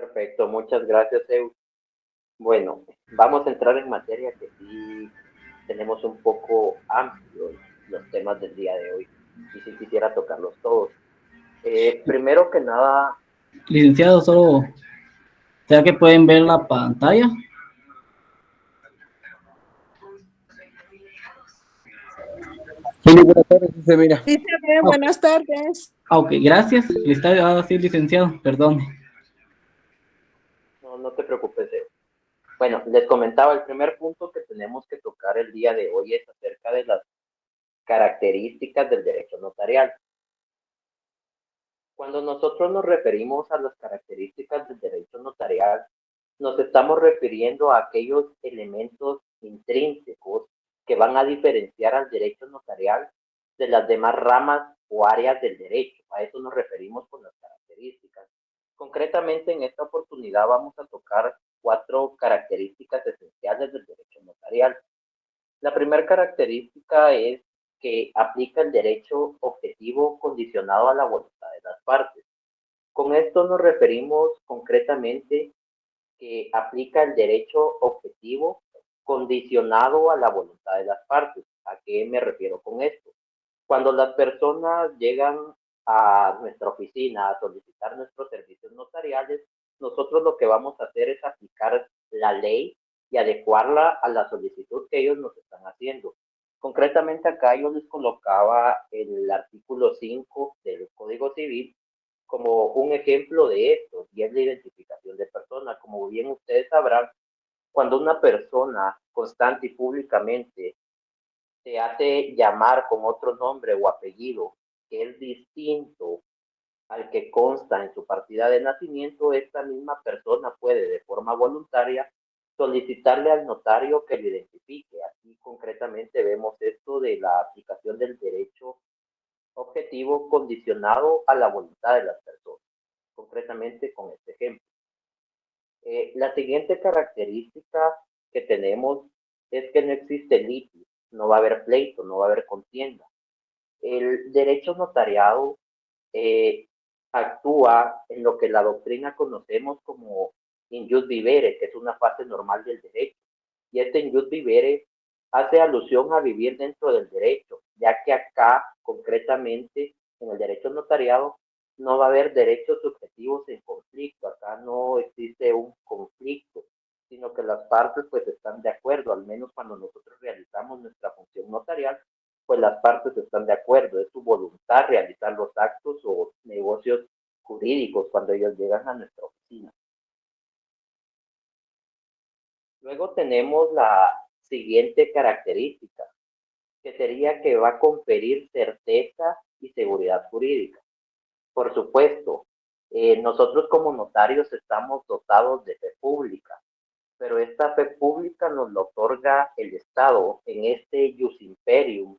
Perfecto, muchas gracias, Eu. Bueno, vamos a entrar en materia que sí tenemos un poco amplios los temas del día de hoy y sí quisiera tocarlos todos. Primero que nada, Licenciado, solo, ¿será que pueden ver la pantalla? Sí, buenas tardes, sí se mira. Sí, se ve, Ah, buenas tardes. ok, gracias. Está así, licenciado, perdón. no te preocupes, Eu. Bueno, les comentaba, el primer punto que tenemos que tocar el día de hoy es acerca de las características del derecho notarial. Cuando nosotros nos referimos a las características del derecho notarial, nos estamos refiriendo a aquellos elementos intrínsecos que van a diferenciar al derecho notarial de las demás ramas o áreas del derecho. A eso nos referimos con las características. Concretamente, en esta oportunidad vamos a tocar 4 características esenciales del derecho notarial. La primera característica es que aplica el derecho objetivo condicionado a la voluntad de las partes. Con esto nos referimos concretamente que aplica el derecho objetivo condicionado a la voluntad de las partes. ¿A qué me refiero con esto? Cuando las personas llegan a nuestra oficina a solicitar nuestros servicios notariales, nosotros lo que vamos a hacer es aplicar la ley y adecuarla a la solicitud que ellos nos están haciendo. Concretamente acá yo les colocaba el artículo 5 del Código Civil como un ejemplo de esto, y es la identificación de personas. Como bien ustedes sabrán, cuando una persona constante y públicamente se hace llamar con otro nombre o apellido que es distinto al que consta en su partida de nacimiento, esta misma persona puede de forma voluntaria solicitarle al notario que lo identifique. Aquí concretamente vemos esto de la aplicación del derecho objetivo condicionado a la voluntad de las personas, concretamente con este ejemplo. La siguiente característica que tenemos es que no existe litigio, no va a haber pleito, no va a haber contienda. El derecho notariado eh, actúa en lo que la doctrina conocemos como in jus vivere, que es una fase normal del derecho. Y este in jus vivere hace alusión a vivir dentro del derecho, ya que acá, concretamente, en el derecho notariado, no va a haber derechos subjetivos en conflicto. Acá no existe un conflicto, sino que las partes pues están de acuerdo, al menos cuando nosotros realizamos nuestra función notarial, pues las partes están de acuerdo, es su voluntad realizar los actos o negocios jurídicos cuando ellos llegan a nuestra oficina. Luego tenemos la siguiente característica, que sería que va a conferir certeza y seguridad jurídica. Por supuesto, nosotros como notarios estamos dotados de fe pública, pero esta fe pública nos la otorga el Estado en este jus imperium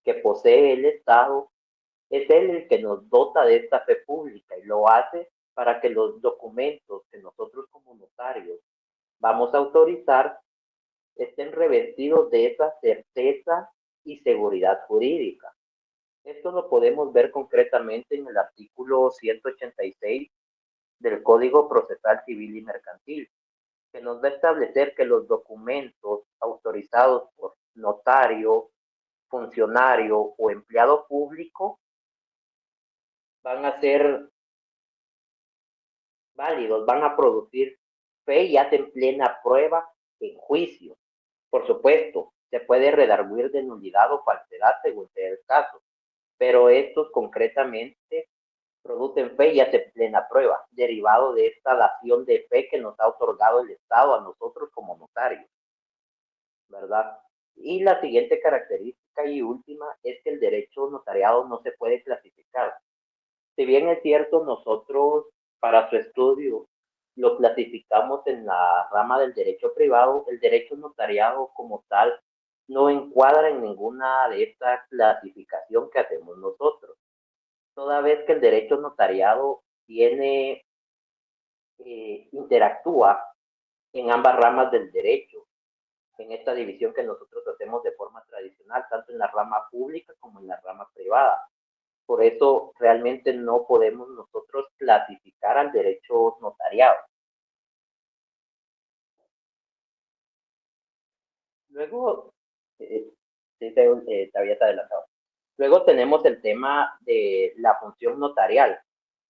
que posee el Estado. Es él el que nos dota de esta fe pública y lo hace para que los documentos que nosotros como notarios vamos a autorizar estén revestidos de esa certeza y seguridad jurídica. Esto lo podemos ver concretamente en el artículo 186 del Código Procesal Civil y Mercantil, que nos va a establecer que los documentos autorizados por notario, funcionario o empleado público van a ser válidos, van a producir fe y hacen plena prueba en juicio. Por supuesto, se puede redarguir de nulidad o falsedad según sea el caso, pero estos concretamente producen fe y hacen plena prueba, derivado de esta dación de fe que nos ha otorgado el Estado a nosotros como notarios, ¿verdad? Y la siguiente característica y última es que el derecho notariado no se puede clasificar. Si bien es cierto, nosotros para su estudio lo clasificamos en la rama del derecho privado, el derecho notariado como tal no encuadra en ninguna de esta clasificación que hacemos nosotros. Toda vez que el derecho notariado tiene, interactúa en ambas ramas del derecho, en esta división que nosotros hacemos de forma tradicional, tanto en la rama pública como en la rama privada. Por eso realmente no podemos nosotros clasificar al derecho notariado. Luego, sí, te habías adelantado. Luego tenemos el tema de la función notarial.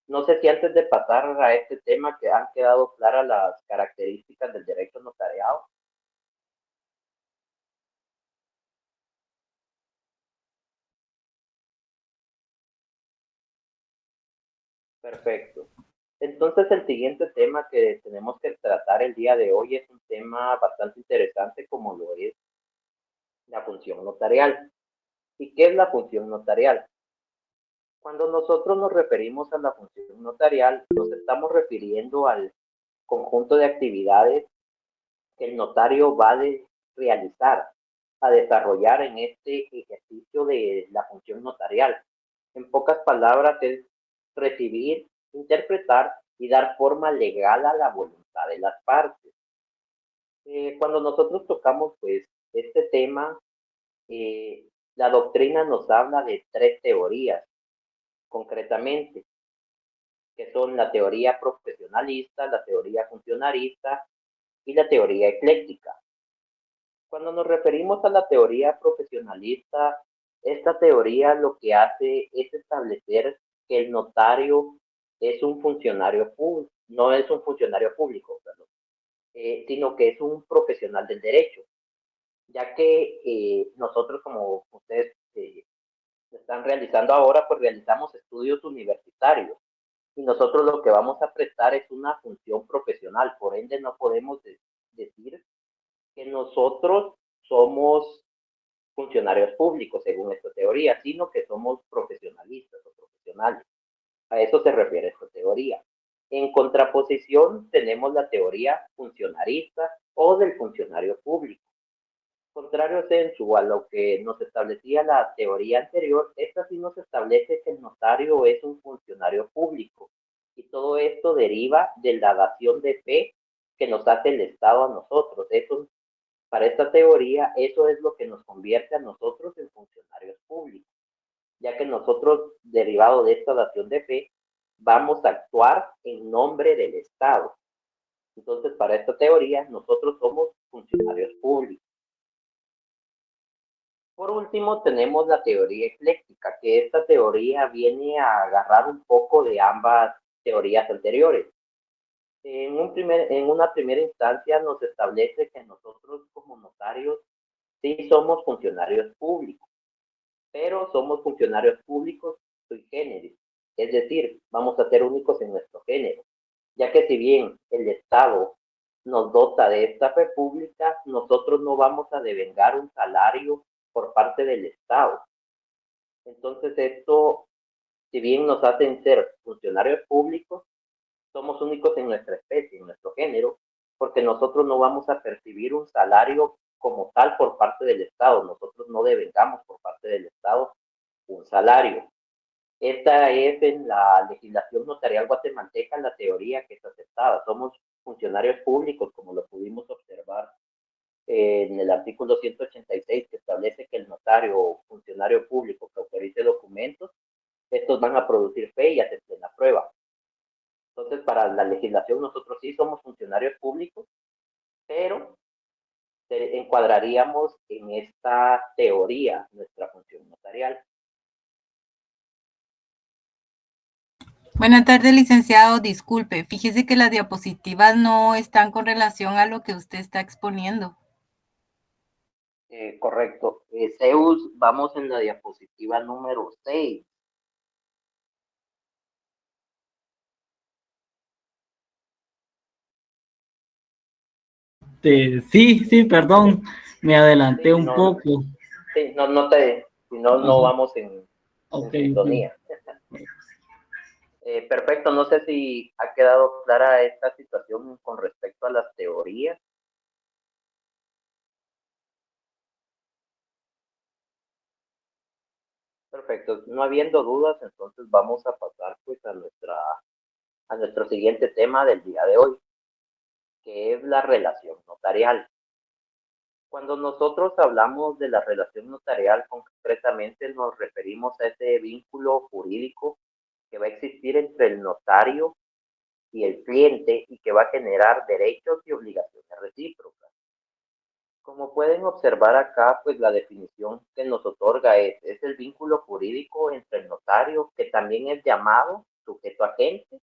No sé si antes de pasar a este tema que han quedado claras las características del derecho notariado. Perfecto. Entonces, el siguiente tema que tenemos que tratar el día de hoy es un tema bastante interesante como lo es la función notarial. ¿Y qué es la función notarial? Cuando nosotros nos referimos a la función notarial, nos estamos refiriendo al conjunto de actividades que el notario va a realizar, a desarrollar en este ejercicio de la función notarial. En pocas palabras, es recibir, interpretar y dar forma legal a la voluntad de las partes. Cuando nosotros tocamos pues este tema, eh, la doctrina nos habla de tres teorías, concretamente, que son la teoría profesionalista, la teoría funcionarista y la teoría ecléctica. Cuando nos referimos a la teoría profesionalista, esta teoría lo que hace es establecer que el notario es un funcionario público, no es un funcionario público, perdón, sino que es un profesional del derecho, ya que nosotros, como ustedes están realizando ahora, pues realizamos estudios universitarios y nosotros lo que vamos a prestar es una función profesional, por ende no podemos decir que nosotros somos funcionarios públicos, según esta teoría, sino que somos profesionalistas o profesionales. A eso se refiere esta teoría. En contraposición, tenemos la teoría funcionarista o del funcionario público. Contrario sensu a lo que nos establecía la teoría anterior, esta sí nos establece que el notario es un funcionario público y todo esto deriva de la dación de fe que nos hace el Estado a nosotros. Eso, para esta teoría, eso es lo que nos convierte a nosotros en funcionarios públicos, ya que nosotros, derivado de esta dación de fe, vamos a actuar en nombre del Estado. Entonces, para esta teoría, nosotros somos funcionarios públicos. Por último, tenemos la teoría ecléctica, que esta teoría viene a agarrar un poco de ambas teorías anteriores. En una primera instancia nos establece que nosotros como notarios sí somos funcionarios públicos, pero somos funcionarios públicos sui generis, es decir, vamos a ser únicos en nuestro género, ya que si bien el Estado nos dota de esta república, nosotros no vamos a devengar un salario por parte del Estado. Entonces esto, si bien nos hacen ser funcionarios públicos, somos únicos en nuestra especie, en nuestro género, porque nosotros no vamos a percibir un salario como tal por parte del Estado. Nosotros no devengamos por parte del Estado un salario. Esta es en la legislación notarial guatemalteca la teoría que es aceptada. Somos funcionarios públicos, como lo pudimos observar en el artículo 186, que establece que el notario o funcionario público que autorice documentos, estos van a producir fe y acepten la prueba. Entonces, para la legislación nosotros sí somos funcionarios públicos, pero encuadraríamos en esta teoría nuestra función notarial. Buenas tardes, licenciado. Disculpe, fíjese que las diapositivas no están con relación a lo que usted está exponiendo. Correcto. Zeus, vamos en la diapositiva número 6. Sí, perdón, me adelanté Sí, un no, poco. sí, no te, si no, no Ajá, vamos en ok, sintonía. Perfecto, no sé si ha quedado clara esta situación con respecto a las teorías. Perfecto, no habiendo dudas, entonces vamos a pasar pues a nuestro siguiente tema del día de hoy, que es la relación notarial. Cuando nosotros hablamos de la relación notarial, concretamente nos referimos a ese vínculo jurídico que va a existir entre el notario y el cliente y que va a generar derechos y obligaciones recíprocas. Como pueden observar acá, pues la definición que nos otorga es el vínculo jurídico entre el notario, que también es llamado sujeto agente,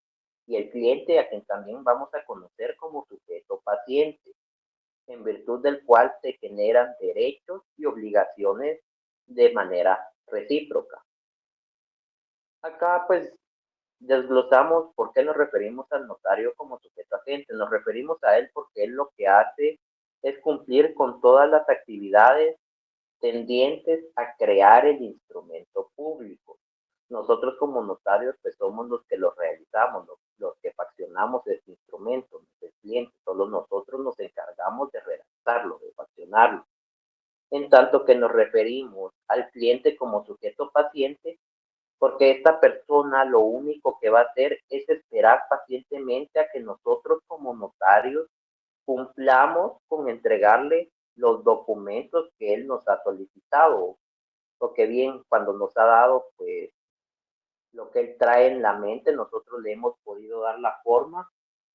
y el cliente, a quien también vamos a conocer como sujeto paciente, en virtud del cual se generan derechos y obligaciones de manera recíproca. Acá, pues, desglosamos por qué nos referimos al notario como sujeto agente. Nos referimos a él porque él lo que hace es cumplir con todas las actividades tendientes a crear el instrumento público. Nosotros como notarios pues somos los que lo realizamos, los que faccionamos este instrumento, no es el cliente, solo nosotros nos encargamos de redactarlo, de faccionarlo. En tanto que nos referimos al cliente como sujeto paciente, porque esta persona lo único que va a hacer es esperar pacientemente a que nosotros como notarios cumplamos con entregarle los documentos que él nos ha solicitado, porque bien, cuando nos ha dado, pues, lo que él trae en la mente, nosotros le hemos podido dar la forma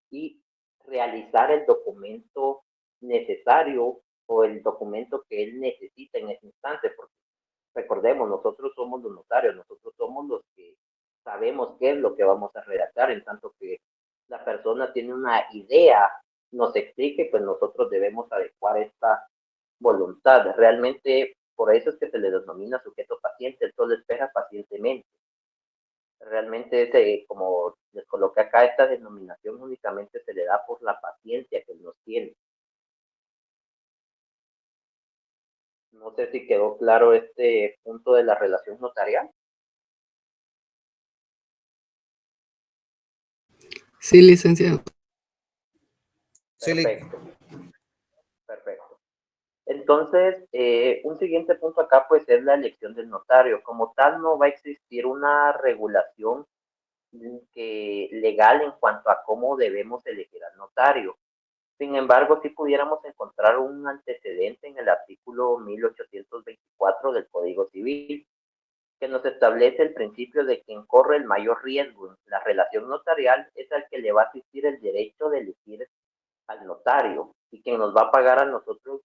y realizar el documento necesario o el documento que él necesita en ese instante, porque recordemos, nosotros somos los notarios, nosotros somos los que sabemos qué es lo que vamos a redactar, en tanto que la persona tiene una idea, nos explique, pues nosotros debemos adecuar esta voluntad. Realmente, por eso es que se le denomina sujeto paciente, él solo espera pacientemente. Realmente, como les coloqué acá, esta denominación únicamente se le da por la paciencia que él nos tiene. No sé si quedó claro este punto de la relación notarial. Sí, licenciado. Perfecto, perfecto. Entonces, un siguiente punto acá pues es la elección del notario. Como tal, no va a existir una regulación legal en cuanto a cómo debemos elegir al notario. Sin embargo, si pudiéramos encontrar un antecedente en el artículo 1824 del Código Civil, que nos establece el principio de quien corre el mayor riesgo en la relación notarial es al que le va a asistir el derecho de elegir al notario, y quien nos va a pagar a nosotros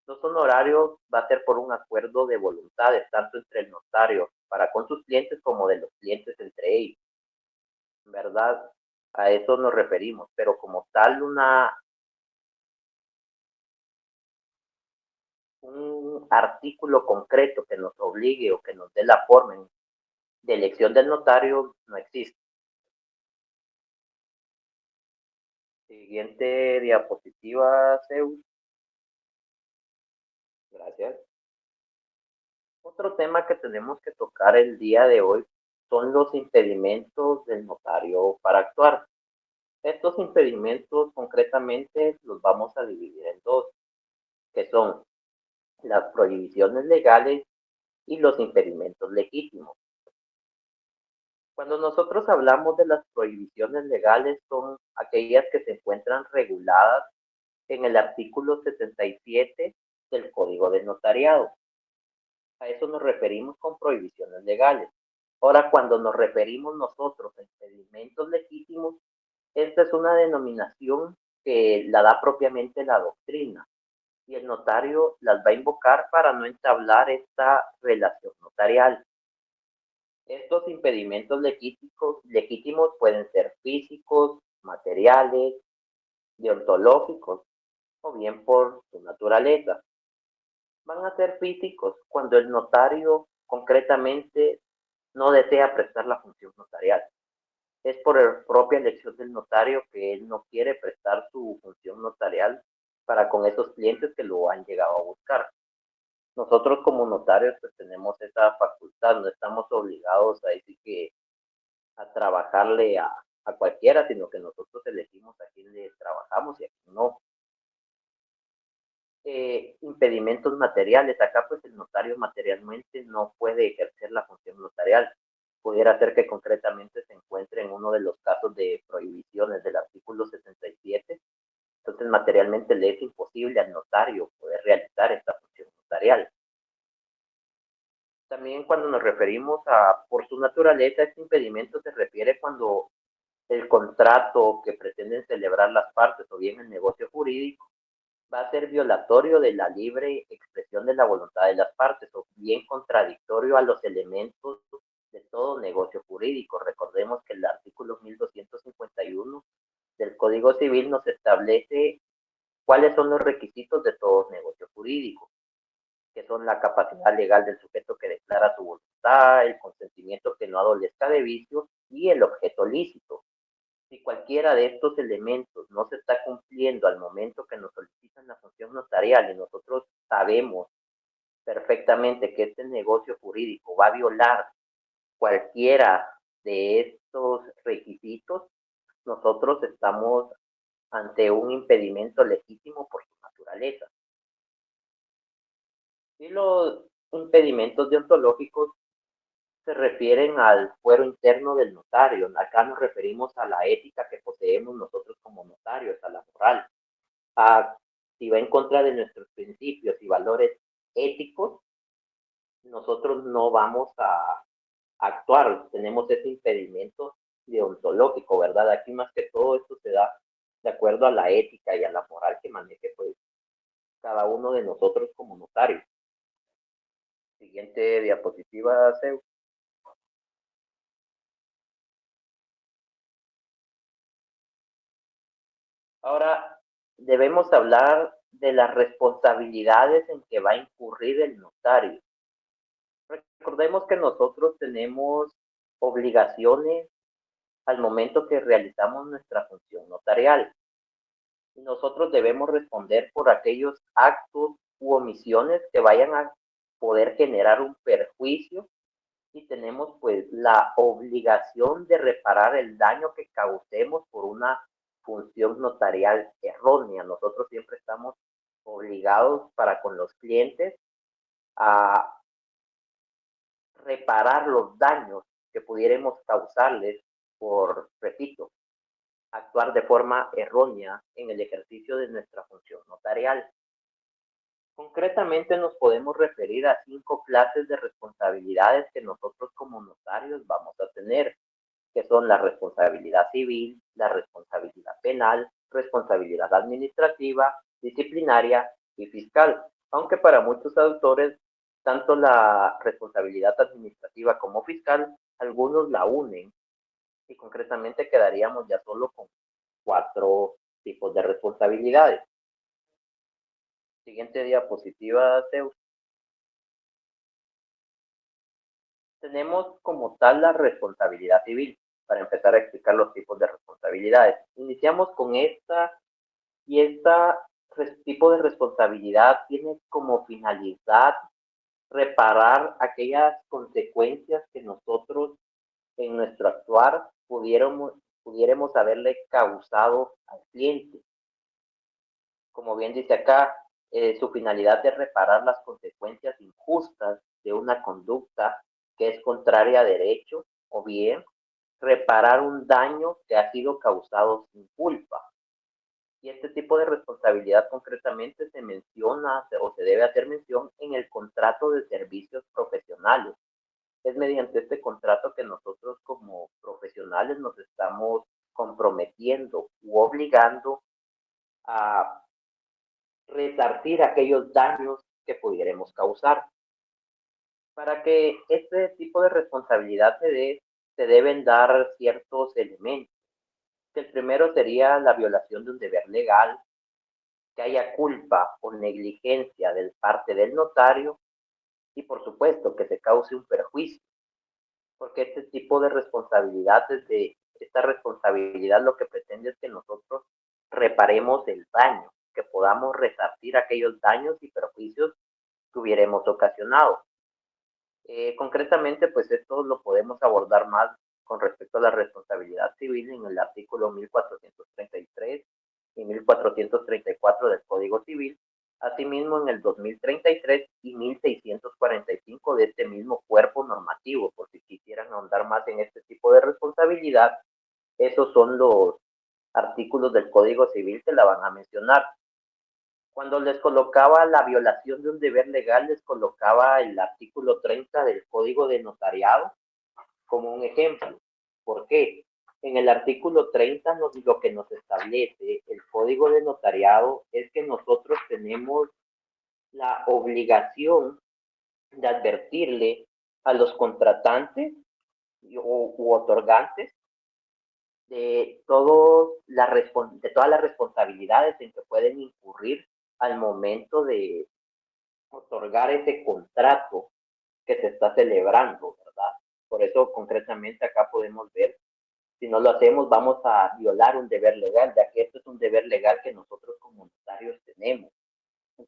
los honorarios va a ser por un acuerdo de voluntades, tanto entre el notario para con sus clientes como de los clientes entre ellos. ¿Verdad? A eso nos referimos, pero como tal un artículo concreto que nos obligue o que nos dé la forma de elección del notario no existe. Siguiente diapositiva, Zeus. Gracias. Otro tema que tenemos que tocar el día de hoy son los impedimentos del notario para actuar. Estos impedimentos concretamente los vamos a dividir en dos, que son las prohibiciones legales y los impedimentos legítimos. Cuando nosotros hablamos de las prohibiciones legales, son aquellas que se encuentran reguladas en el artículo 77 del Código del Notariado. A eso nos referimos con prohibiciones legales. Ahora, cuando nos referimos nosotros a impedimentos legítimos, esta es una denominación que la da propiamente la doctrina, y el notario las va a invocar para no entablar esta relación notarial. Estos impedimentos legítimos pueden ser físicos, materiales, deontológicos o bien por su naturaleza. Van a ser físicos cuando el notario concretamente no desea prestar la función notarial. Es por propia elección del notario que él no quiere prestar su función notarial para con esos clientes que lo han llegado a buscar. Nosotros como notarios pues tenemos esa facultad, no estamos obligados a decir que a trabajarle a cualquiera, sino que nosotros elegimos a quién le trabajamos y a quién no. Impedimentos materiales, acá pues el notario materialmente no puede ejercer la función notarial. Pudiera ser que concretamente se encuentre en uno de los casos de prohibiciones del artículo 77, entonces materialmente le es imposible al notario poder realizar esta función notarial. También cuando nos referimos a por su naturaleza, este impedimento se refiere cuando el contrato que pretenden celebrar las partes o bien el negocio jurídico va a ser violatorio de la libre expresión de la voluntad de las partes o bien contradictorio a los elementos de todo negocio jurídico. Recordemos que el artículo 1251 del Código Civil nos establece cuáles son los requisitos de todo negocio jurídico, que son la capacidad legal del sujeto que declara su voluntad, el consentimiento que no adolezca de vicio y el objeto lícito. Si cualquiera de estos elementos no se está cumpliendo al momento que nos solicitan la función notarial y nosotros sabemos perfectamente que este negocio jurídico va a violar cualquiera de estos requisitos, nosotros estamos ante un impedimento legítimo por su naturaleza. Y los impedimentos deontológicos se refieren al fuero interno del notario. Acá nos referimos a la ética que poseemos nosotros como notarios, a la moral. Si va en contra de nuestros principios y valores éticos, nosotros no vamos a actuar. Tenemos ese impedimento deontológico, ¿verdad? Aquí más que todo esto se da de acuerdo a la ética y a la moral que maneje pues cada uno de nosotros como notarios. Siguiente diapositiva, Zeus. Ahora debemos hablar de las responsabilidades en que va a incurrir el notario. Recordemos que nosotros tenemos obligaciones al momento que realizamos nuestra función notarial. Y nosotros debemos responder por aquellos actos u omisiones que vayan a poder generar un perjuicio y tenemos pues la obligación de reparar el daño que causemos por una función notarial errónea. Nosotros siempre estamos obligados para con los clientes a reparar los daños que pudiéramos causarles por, repito, actuar de forma errónea en el ejercicio de nuestra función notarial. Concretamente nos podemos referir a 5 clases de responsabilidades que nosotros como notarios vamos a tener, que son la responsabilidad civil, la responsabilidad penal, responsabilidad administrativa, disciplinaria y fiscal. Aunque para muchos autores, tanto la responsabilidad administrativa como fiscal, algunos la unen y concretamente quedaríamos ya solo con 4 tipos de responsabilidades. Siguiente diapositiva, Zeus. Tenemos como tal la responsabilidad civil, para empezar a explicar los tipos de responsabilidades. Iniciamos con esta, y tipo de responsabilidad tiene como finalidad reparar aquellas consecuencias que nosotros en nuestro actuar pudiéramos haberle causado al cliente. Como bien dice acá, su finalidad es reparar las consecuencias injustas de una conducta que es contraria a derecho, o bien reparar un daño que ha sido causado sin culpa. Y este tipo de responsabilidad concretamente se menciona o se debe hacer mención en el contrato de servicios profesionales. Es mediante este contrato que nosotros como profesionales nos estamos comprometiendo u obligando a resarcir aquellos daños que pudiéramos causar. Para que este tipo de responsabilidad se dé, se deben dar ciertos elementos. El primero sería la violación de un deber legal, que haya culpa o negligencia de parte del notario y por supuesto que se cause un perjuicio, porque este tipo de responsabilidades, esta responsabilidad lo que pretende es que nosotros reparemos el daño, que podamos resarcir aquellos daños y perjuicios que hubiéramos ocasionado. Concretamente, pues esto lo podemos abordar más con respecto a la responsabilidad civil en el artículo 1433 y 1434 del Código Civil, asimismo en el 2033 y 1645 de este mismo cuerpo normativo. Por si quisieran ahondar más en este tipo de responsabilidad, esos son los artículos del Código Civil que la van a mencionar. Cuando les colocaba la violación de un deber legal, les colocaba el artículo 30 del Código de Notariado como un ejemplo. ¿Por qué? En el artículo 30 lo que nos establece el Código de Notariado es que nosotros tenemos la obligación de advertirle a los contratantes u otorgantes de todas las responsabilidades en que pueden incurrir al momento de otorgar ese contrato que se está celebrando, ¿verdad? Por eso, concretamente, acá podemos ver, si no lo hacemos, vamos a violar un deber legal, ya que esto es un deber legal que nosotros como notarios tenemos,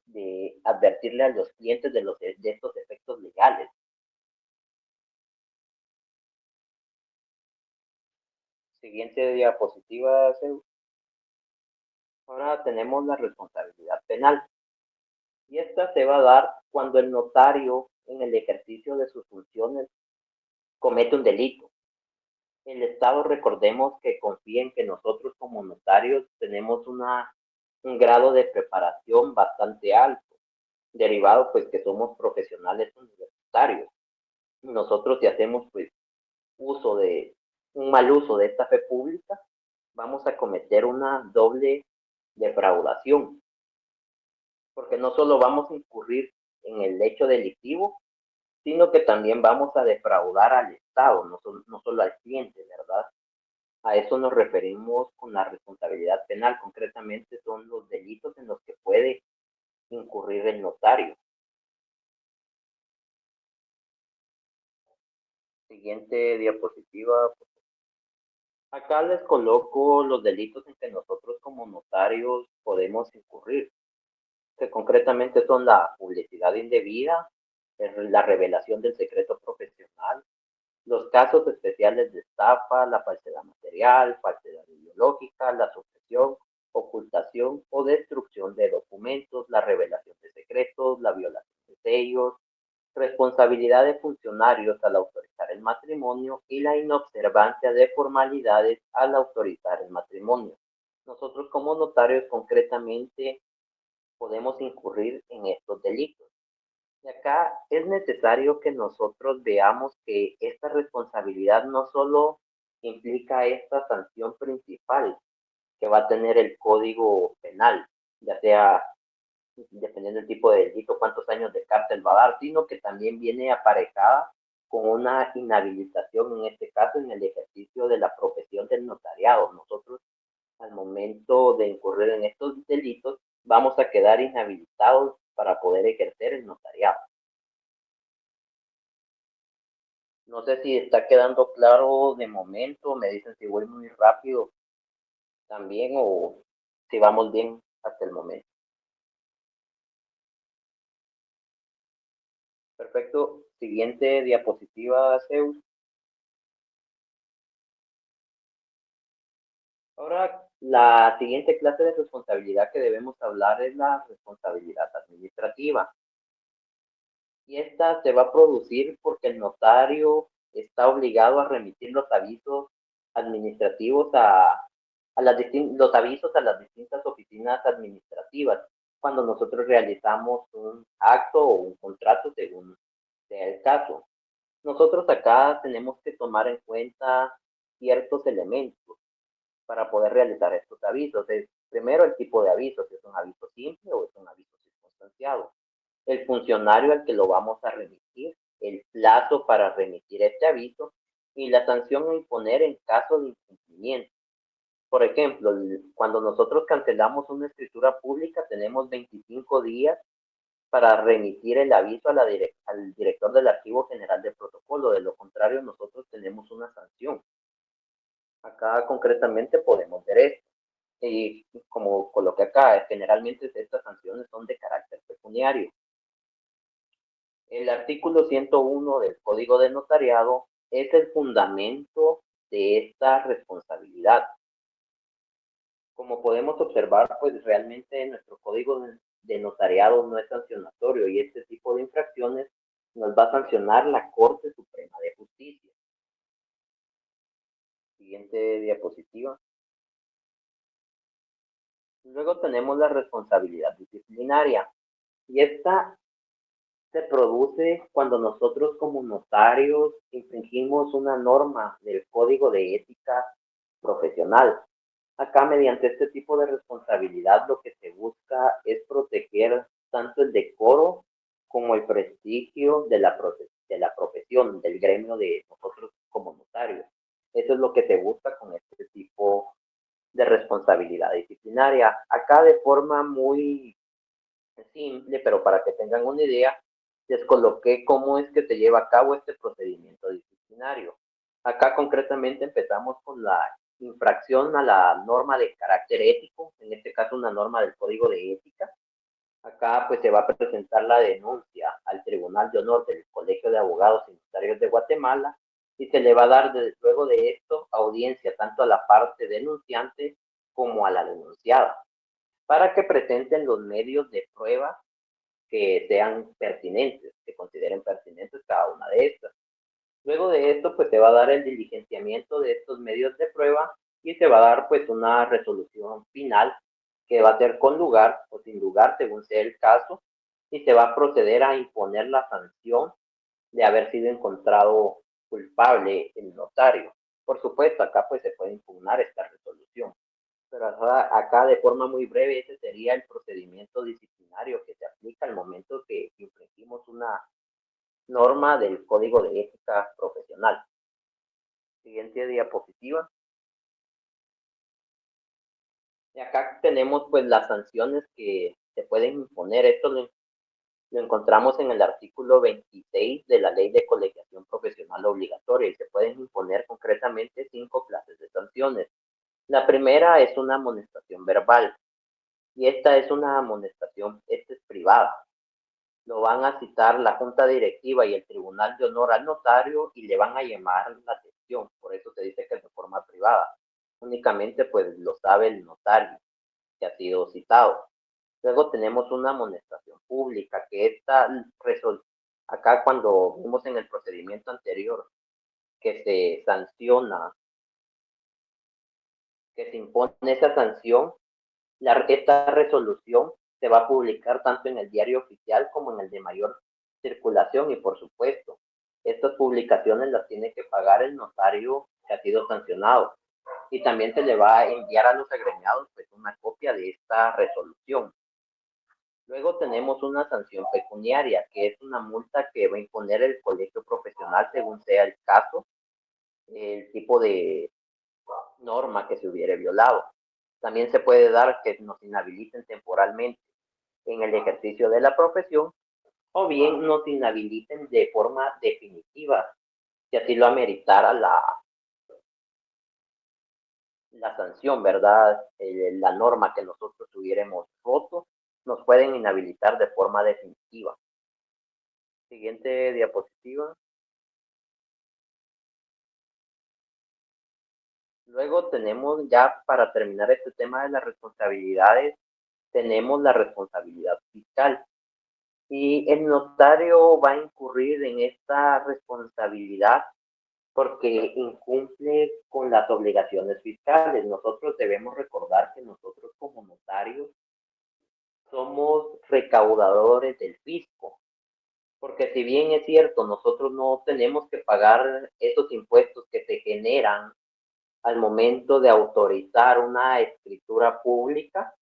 de advertirle a los clientes de estos efectos legales. Siguiente diapositiva, Zeus. Ahora tenemos la responsabilidad penal. Y esta se va a dar cuando el notario, en el ejercicio de sus funciones, comete un delito. El Estado, recordemos que confía en que nosotros como notarios tenemos un grado de preparación bastante alto, derivado pues que somos profesionales universitarios. Nosotros, si hacemos pues un mal uso de esta fe pública, vamos a cometer una doble defraudación, porque no solo vamos a incurrir en el hecho delictivo, sino que también vamos a defraudar al Estado, no solo al cliente, ¿verdad? A eso nos referimos con la responsabilidad penal. Concretamente son los delitos en los que puede incurrir el notario. Siguiente diapositiva. Acá les coloco los delitos en que nosotros como notarios podemos incurrir, que concretamente son la publicidad indebida, la revelación del secreto profesional, los casos especiales de estafa, la falsedad material, falsedad ideológica, la supresión, ocultación o destrucción de documentos, la revelación de secretos, la violación de sellos, responsabilidad de funcionarios al autorizar el matrimonio y la inobservancia de formalidades al autorizar el matrimonio. Nosotros como notarios concretamente podemos incurrir en estos delitos. Y acá es necesario que nosotros veamos que esta responsabilidad no solo implica esta sanción principal que va a tener el Código Penal, ya sea dependiendo del tipo de delito, cuántos años de cárcel va a dar, sino que también viene aparejada con una inhabilitación, en este caso, en el ejercicio de la profesión del notariado. Nosotros, al momento de incurrir en estos delitos, vamos a quedar inhabilitados para poder ejercer el notariado. No sé si está quedando claro de momento, me dicen si voy muy rápido también o si vamos bien hasta el momento. Perfecto. Siguiente diapositiva, Zeus. Ahora, la siguiente clase de responsabilidad que debemos hablar es la responsabilidad administrativa. Y esta se va a producir porque el notario está obligado a remitir los avisos administrativos los avisos a las distintas oficinas administrativas cuando nosotros realizamos un acto o un contrato según sea el caso. Nosotros acá tenemos que tomar en cuenta ciertos elementos para poder realizar estos avisos. Primero, el tipo de aviso, si es un aviso simple o es un aviso circunstanciado. El funcionario al que lo vamos a remitir, el plazo para remitir este aviso y la sanción a imponer en caso de incumplimiento. Por ejemplo, cuando nosotros cancelamos una escritura pública, tenemos 25 días para remitir el aviso al director del Archivo General de Protocolo. De lo contrario, nosotros tenemos una sanción. Acá concretamente podemos ver esto. Y como coloqué acá, generalmente estas sanciones son de carácter pecuniario. El artículo 101 del Código de Notariado es el fundamento de esta responsabilidad. Como podemos observar, pues realmente nuestro Código de Notariado no es sancionatorio y este tipo de infracciones nos va a sancionar la Corte Suprema de Justicia. Siguiente diapositiva. Luego tenemos la responsabilidad disciplinaria y esta se produce cuando nosotros como notarios infringimos una norma del Código de Ética profesional. Acá, mediante este tipo de responsabilidad, lo que se busca es proteger tanto el decoro como el prestigio de la profesión, del gremio de nosotros como notarios. Eso es lo que se busca con este tipo de responsabilidad disciplinaria. Acá, de forma muy simple, pero para que tengan una idea, les coloqué cómo es que se lleva a cabo este procedimiento disciplinario. Acá concretamente empezamos con la infracción a la norma de carácter ético, en este caso una norma del Código de Ética. Acá pues se va a presentar la denuncia al Tribunal de Honor del Colegio de Abogados y Notarios de Guatemala y se le va a dar luego de esto audiencia tanto a la parte denunciante como a la denunciada para que presenten los medios de prueba que sean pertinentes, que consideren pertinentes cada una de estas. Luego de esto, pues se va a dar el diligenciamiento de estos medios de prueba y se va a dar pues una resolución final que va a ser con lugar o sin lugar según sea el caso y se va a proceder a imponer la sanción de haber sido encontrado culpable el notario. Por supuesto, acá pues se puede impugnar esta resolución. Pero acá de forma muy breve, ese sería el procedimiento disciplinario que se aplica al momento que infringimos una norma del Código de Ética Profesional. Siguiente diapositiva. Y acá tenemos pues las sanciones que se pueden imponer. Esto lo encontramos en el artículo 26 de la Ley de Colegiación Profesional Obligatoria y se pueden imponer concretamente 5 clases de sanciones. La primera es una amonestación verbal. Y esta es una amonestación, esta es privada. Lo van a citar la Junta Directiva y el Tribunal de Honor al notario y le van a llamar la atención. Por eso se dice que es de forma privada. Únicamente pues lo sabe el notario que ha sido citado. Luego tenemos una amonestación pública, que esta acá cuando vimos en el procedimiento anterior que se sanciona, que se impone esa sanción, esta resolución se va a publicar tanto en el diario oficial como en el de mayor circulación y por supuesto, estas publicaciones las tiene que pagar el notario que ha sido sancionado y también se le va a enviar a los agremiados pues una copia de esta resolución. Luego tenemos una sanción pecuniaria, que es una multa que va a imponer el colegio profesional según sea el caso, el tipo de norma que se hubiere violado. También se puede dar que nos inhabiliten temporalmente en el ejercicio de la profesión o bien nos inhabiliten de forma definitiva, si así lo ameritara la sanción, ¿verdad? La norma que nosotros hubiéramos roto, nos pueden inhabilitar de forma definitiva. Siguiente diapositiva. Luego tenemos ya, para terminar este tema de las responsabilidades, tenemos la responsabilidad fiscal. Y el notario va a incurrir en esta responsabilidad porque incumple con las obligaciones fiscales. Nosotros debemos recordar que nosotros como notarios somos recaudadores del fisco, porque si bien es cierto, nosotros no tenemos que pagar esos impuestos que se generan al momento de autorizar una escritura pública,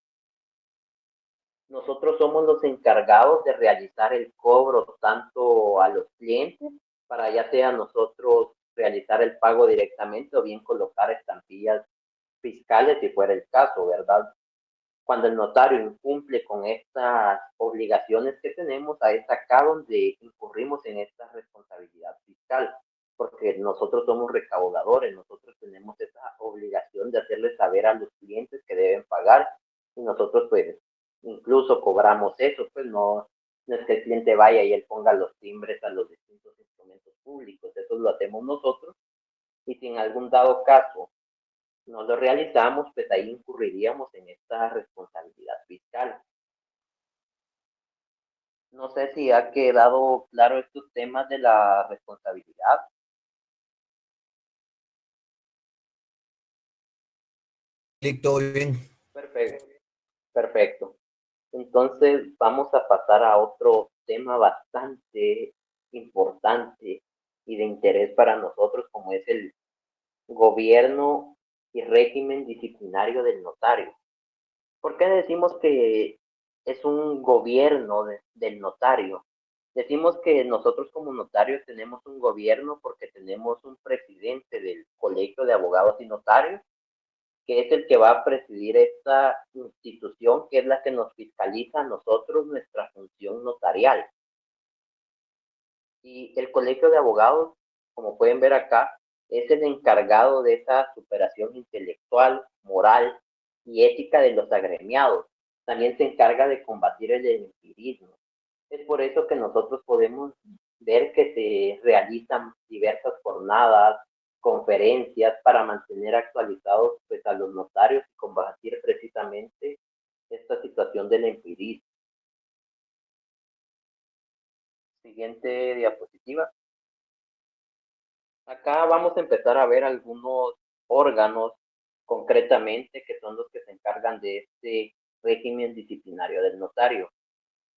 nosotros somos los encargados de realizar el cobro tanto a los clientes, para ya sea nosotros realizar el pago directamente o bien colocar estampillas fiscales si fuera el caso, ¿verdad? Cuando el notario incumple con estas obligaciones que tenemos, ahí es acá donde incurrimos en esta responsabilidad fiscal, porque nosotros somos recaudadores, nosotros tenemos esa obligación de hacerles saber a los clientes que deben pagar y nosotros pues incluso cobramos eso, pues no es que el cliente vaya y él ponga los timbres a los distintos instrumentos públicos, eso lo hacemos nosotros y si en algún dado caso no lo realizamos, pues ahí incurriríamos en esta responsabilidad fiscal. No sé si ha quedado claro estos temas de la responsabilidad. Sí, todo bien. Perfecto, perfecto. Entonces vamos a pasar a otro tema bastante importante y de interés para nosotros, como es el gobierno y régimen disciplinario del notario. ¿Por qué decimos que es un gobierno del notario? Decimos que nosotros como notarios tenemos un gobierno porque tenemos un presidente del Colegio de Abogados y Notarios, que es el que va a presidir esta institución, que es la que nos fiscaliza a nosotros nuestra función notarial. Y el Colegio de Abogados, como pueden ver acá, es el encargado de esa superación intelectual, moral y ética de los agremiados. También se encarga de combatir el empirismo. Es por eso que nosotros podemos ver que se realizan diversas jornadas, conferencias para mantener actualizados pues, a los notarios y combatir precisamente esta situación del empirismo. Siguiente diapositiva. Acá vamos a empezar a ver algunos órganos concretamente que son los que se encargan de este régimen disciplinario del notario.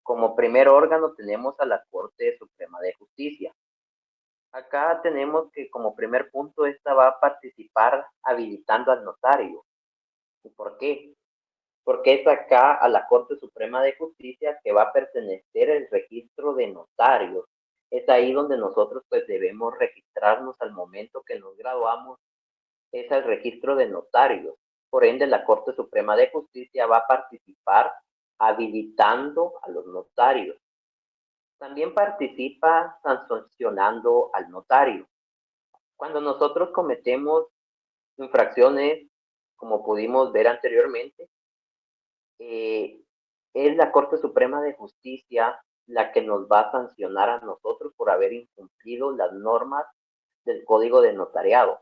Como primer órgano tenemos a la Corte Suprema de Justicia. Acá tenemos que como primer punto esta va a participar habilitando al notario. ¿Y por qué? Porque es acá a la Corte Suprema de Justicia que va a pertenecer el registro de notarios. Es ahí donde nosotros pues debemos registrarnos al momento que nos graduamos, es el registro de notarios. Por ende, la Corte Suprema de Justicia va a participar habilitando a los notarios. También participa sancionando al notario. Cuando nosotros cometemos infracciones, como pudimos ver anteriormente, es la Corte Suprema de Justicia la que nos va a sancionar a nosotros por haber incumplido las normas del Código de Notariado.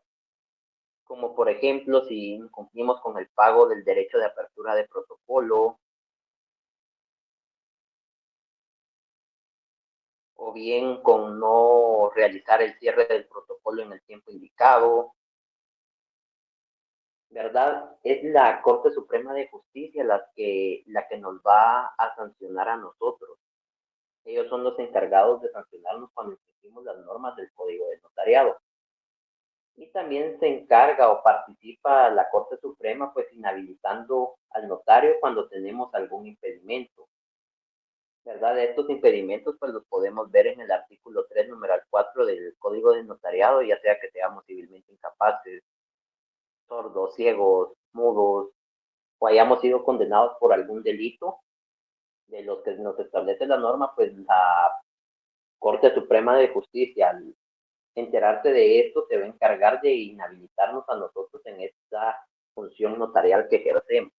Como por ejemplo, si incumplimos con el pago del derecho de apertura de protocolo, o bien con no realizar el cierre del protocolo en el tiempo indicado, ¿verdad? Es la Corte Suprema de Justicia la que nos va a sancionar a nosotros. Ellos son los encargados de sancionarnos cuando incumplimos las normas del Código de Notariado. Y también se encarga o participa la Corte Suprema, pues inhabilitando al notario cuando tenemos algún impedimento, ¿verdad? De estos impedimentos, pues los podemos ver en el artículo 3, numeral 4 del Código de Notariado, ya sea que seamos civilmente incapaces, sordos, ciegos, mudos, o hayamos sido condenados por algún delito de los que nos establece la norma, pues la Corte Suprema de Justicia, al enterarse de esto, se va a encargar de inhabilitarnos a nosotros en esta función notarial que ejercemos.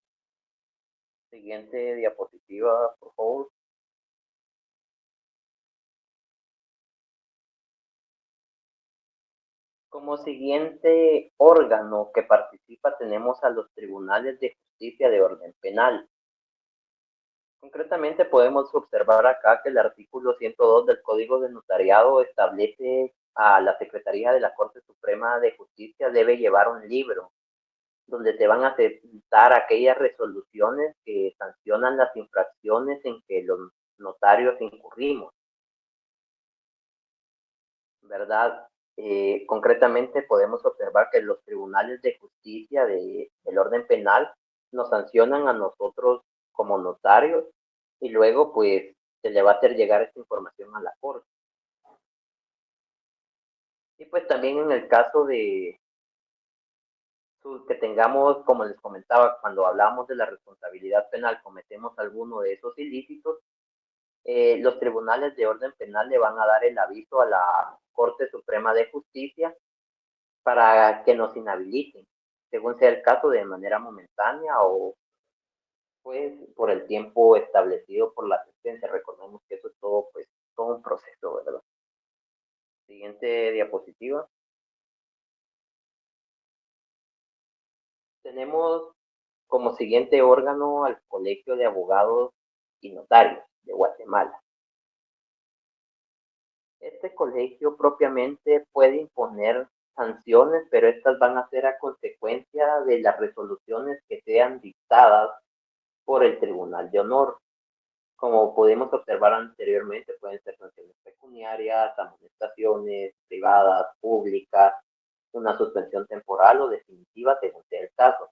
Siguiente diapositiva, por favor. Como siguiente órgano que participa tenemos a los tribunales de justicia de orden penal. Concretamente podemos observar acá que el artículo 102 del Código de Notariado establece a la Secretaría de la Corte Suprema de Justicia debe llevar un libro donde se van a citar aquellas resoluciones que sancionan las infracciones en que los notarios incurrimos, ¿verdad? Concretamente podemos observar que los tribunales de justicia del orden penal nos sancionan a nosotros como notarios y luego pues se le va a hacer llegar esta información a la corte. Y pues también en el caso de que tengamos, como les comentaba, cuando hablábamos de la responsabilidad penal, cometemos alguno de esos ilícitos, los tribunales de orden penal le van a dar el aviso a la Corte Suprema de Justicia para que nos inhabiliten, según sea el caso, de manera momentánea o pues por el tiempo establecido por la sentencia. Recordemos que eso es todo, pues, todo un proceso, ¿verdad? Siguiente diapositiva. Tenemos como siguiente órgano al Colegio de Abogados y Notarios de Guatemala. Este colegio propiamente puede imponer sanciones, pero estas van a ser a consecuencia de las resoluciones que sean dictadas por el Tribunal de Honor. Como pudimos observar anteriormente, pueden ser sanciones pecuniarias, amonestaciones privadas, públicas, una suspensión temporal o definitiva según sea el caso.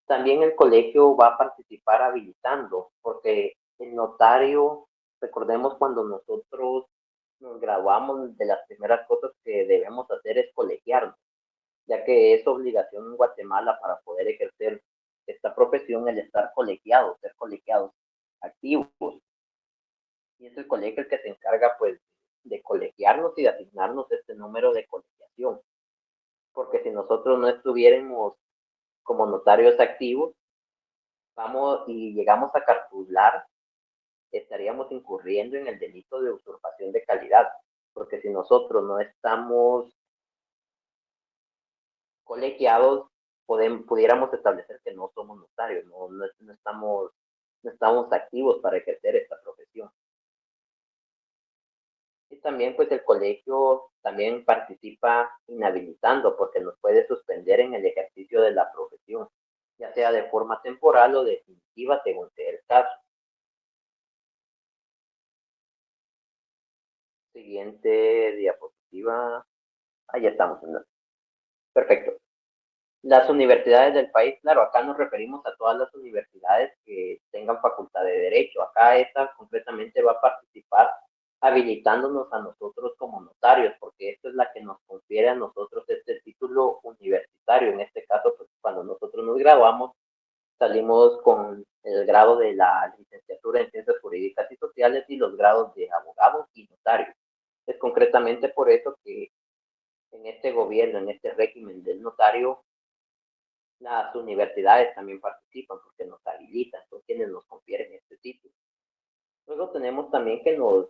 También el colegio va a participar habilitando, porque el notario, recordemos cuando nosotros nos graduamos, de las primeras cosas que debemos hacer es colegiarnos, ya que es obligación en Guatemala para poder ejercer esta profesión el estar colegiados, ser colegiados activos. Y es el colegio el que se encarga pues de colegiarnos y de asignarnos este número de colegiación. Porque si nosotros no estuviéramos como notarios activos, vamos y llegamos a cartular, estaríamos incurriendo en el delito de usurpación de calidad. Porque si nosotros no estamos colegiados, pudiéramos establecer que no somos notarios, no estamos activos para ejercer esta profesión. Y también pues el colegio también participa inhabilitando porque nos puede suspender en el ejercicio de la profesión, ya sea de forma temporal o definitiva según sea el caso. Siguiente diapositiva. Ahí estamos. Perfecto. Las universidades del país, claro, acá nos referimos a todas las universidades que tengan facultad de derecho. Acá esta concretamente va a participar habilitándonos a nosotros como notarios, porque esto es la que nos confiere a nosotros este título universitario. En este caso, pues, cuando nosotros nos graduamos, salimos con el grado de la licenciatura en Ciencias Jurídicas y Sociales y los grados de abogado y notario. Es concretamente por eso que en este gobierno, en este régimen del notario, las universidades también participan porque nos habilitan, son quienes nos confieren este título. Luego tenemos también que nos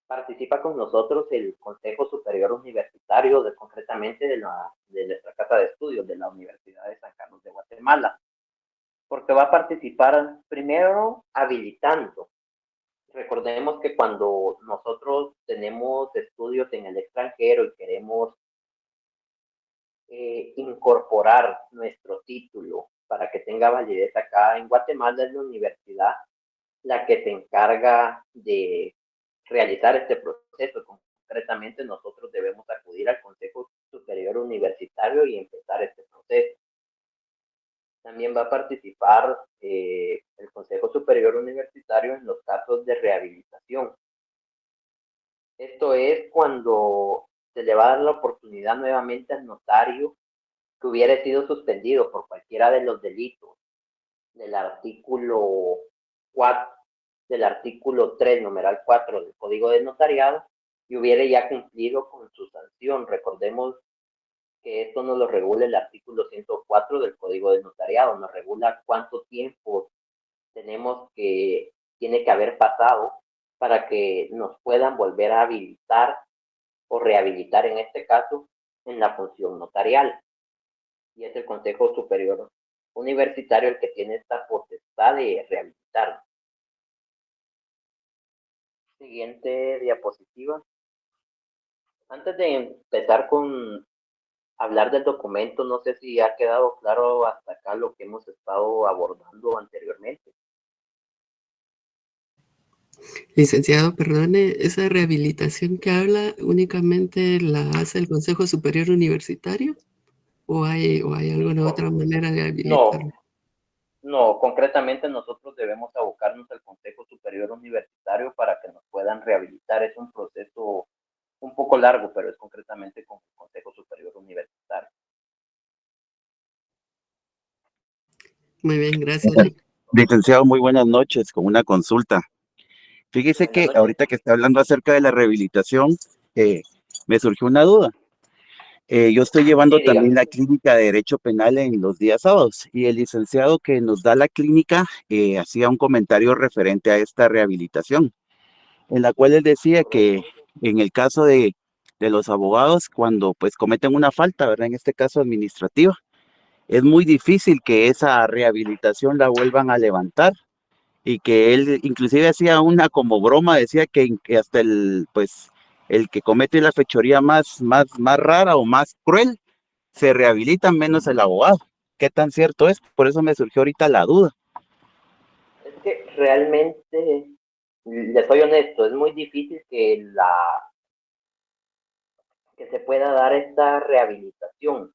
participa con nosotros el Consejo Superior Universitario, concretamente de nuestra casa de estudios de la Universidad de San Carlos de Guatemala, porque va a participar primero habilitando. Recordemos que cuando nosotros tenemos estudios en el extranjero y queremos incorporar nuestro título para que tenga validez acá en Guatemala, es la universidad la que se encarga de realizar este proceso. Concretamente, nosotros debemos acudir al Consejo Superior Universitario y empezar este proceso. También va a participar el Consejo Superior Universitario en los casos de rehabilitación. Esto es cuando se le va a dar la oportunidad nuevamente al notario que hubiera sido suspendido por cualquiera de los delitos del artículo 4, del artículo 3, numeral 4 del Código de Notariado, y hubiera ya cumplido con su sanción. Recordemos que esto nos lo regula el artículo 104 del Código de Notariado, nos regula cuánto tiempo tiene que haber pasado para que nos puedan volver a habilitar o rehabilitar, en este caso, en la función notarial. Y es el Consejo Superior Universitario el que tiene esta potestad de rehabilitar. Siguiente diapositiva. Antes de empezar con hablar del documento, no sé si ha quedado claro hasta acá lo que hemos estado abordando anteriormente. Licenciado, perdone, ¿esa rehabilitación que habla únicamente la hace el Consejo Superior Universitario? ¿O hay alguna otra manera de habilitarlo? No, concretamente nosotros debemos abocarnos al Consejo Superior Universitario para que nos puedan rehabilitar. Es un proceso un poco largo, pero es concretamente con el Consejo Superior Universitario. Muy bien, gracias. Licenciado, muy buenas noches, con una consulta. Fíjese Buenas que noches. ahorita que está hablando acerca de la rehabilitación, me surgió una duda. Yo estoy llevando Sí, dígame. también la clínica de Derecho Penal en los días sábados y el licenciado que nos da la clínica hacía un comentario referente a esta rehabilitación, en la cual él decía que en el caso de los abogados, cuando pues cometen una falta, ¿verdad? En este caso administrativa, es muy difícil que esa rehabilitación la vuelvan a levantar y que él inclusive hacía una como broma, decía que hasta el que comete la fechoría más rara o más cruel se rehabilita menos el abogado. ¿Qué tan cierto es? Por eso me surgió ahorita la duda. Es que realmente, les soy honesto, es muy difícil que que se pueda dar esta rehabilitación,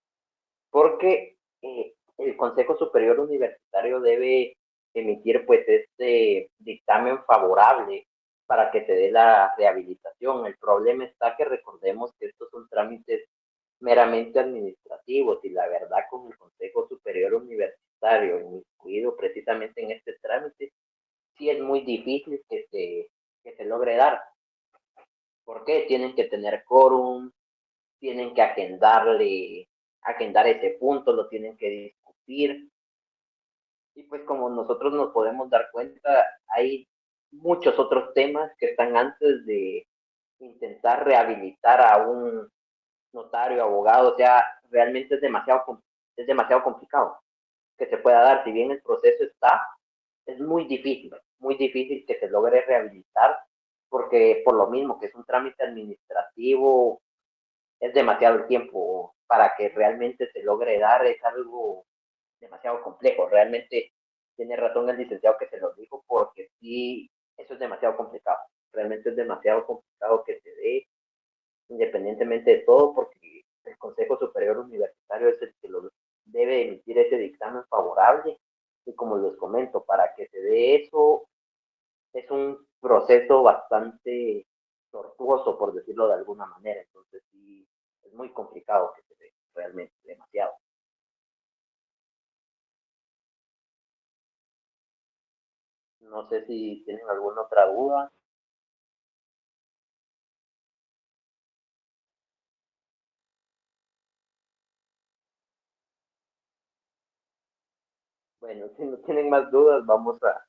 porque el Consejo Superior Universitario debe emitir pues este dictamen favorable para que se dé la rehabilitación. El problema está que recordemos que estos son trámites meramente administrativos y la verdad con el Consejo Superior Universitario incluido precisamente en este trámite, sí es muy difícil que se logre dar. ¿Por qué? Tienen que tener quórum, tienen que agendar ese punto, lo tienen que discutir. Y pues como nosotros nos podemos dar cuenta, hay muchos otros temas que están antes de intentar rehabilitar a un notario, abogado, o sea, realmente es demasiado complicado que se pueda dar. Si bien el proceso está, es muy difícil que se logre rehabilitar, porque por lo mismo que es un trámite administrativo, es demasiado el tiempo para que realmente se logre dar, es algo demasiado complejo. Realmente tiene razón el licenciado que se lo dijo, porque sí, eso es demasiado complicado. Realmente es demasiado complicado que se dé, independientemente de todo, porque el Consejo Superior Universitario es el que lo debe emitir ese dictamen favorable. Y como les comento, para que se dé eso, es un proceso bastante tortuoso, por decirlo de alguna manera. Entonces sí, es muy complicado que se dé, realmente, demasiado. No sé si tienen alguna otra duda. Bueno, si no tienen más dudas, vamos a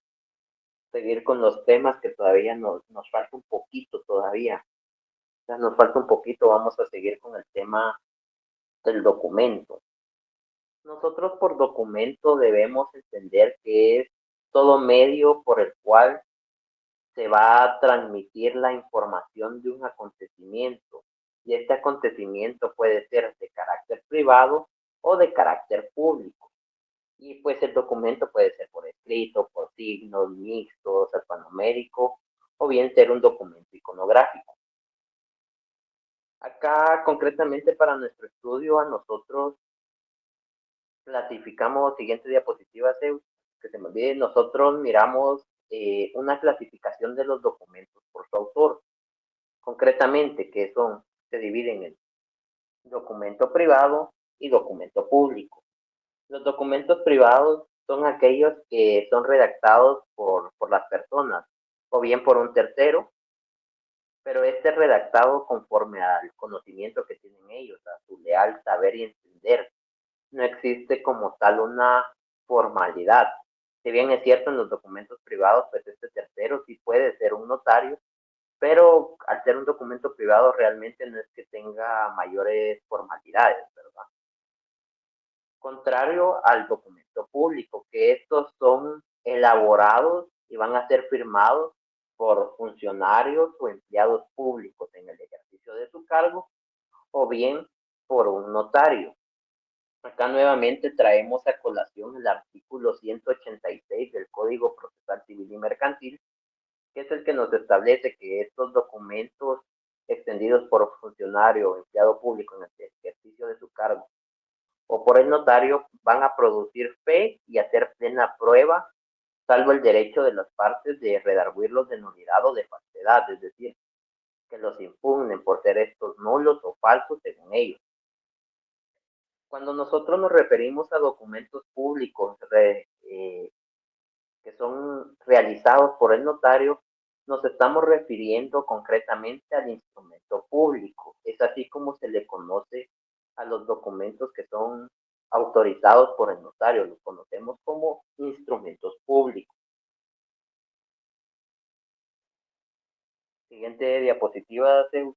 seguir con los temas que todavía nos falta un poquito todavía. O sea, nos falta un poquito, vamos a seguir con el tema del documento. Nosotros por documento debemos entender que es todo medio por el cual se va a transmitir la información de un acontecimiento. Y este acontecimiento puede ser de carácter privado o de carácter público. Y pues el documento puede ser por escrito, por signos, mixtos, alfanumérico, o bien ser un documento iconográfico. Acá concretamente para nuestro estudio a nosotros clasificamos, siguiente diapositiva, que se me olvide, nosotros miramos una clasificación de los documentos por su autor. Concretamente, se dividen en documento privado y documento público. Los documentos privados son aquellos que son redactados por las personas o bien por un tercero, pero este es redactado conforme al conocimiento que tienen ellos, a su leal saber y entender. No existe como tal una formalidad. Si bien es cierto en los documentos privados, pues este tercero sí puede ser un notario, pero al ser un documento privado realmente no es que tenga mayores formalidades, ¿verdad? Contrario al documento público, que estos son elaborados y van a ser firmados por funcionarios o empleados públicos en el ejercicio de su cargo o bien por un notario. Acá nuevamente traemos a colación el artículo 186 del Código Procesal Civil y Mercantil, que es el que nos establece que estos documentos extendidos por funcionario o empleado público en el ejercicio de su cargo o por el notario van a producir fe y hacer plena prueba, salvo el derecho de las partes de redarguirlos de nulidad o de falsedad, es decir, que los impugnen por ser estos nulos o falsos según ellos. Cuando nosotros nos referimos a documentos públicos que son realizados por el notario, nos estamos refiriendo concretamente al instrumento público. Es así como se le conoce a los documentos que son autorizados por el notario. Los conocemos como instrumentos públicos. Siguiente diapositiva, Zeus.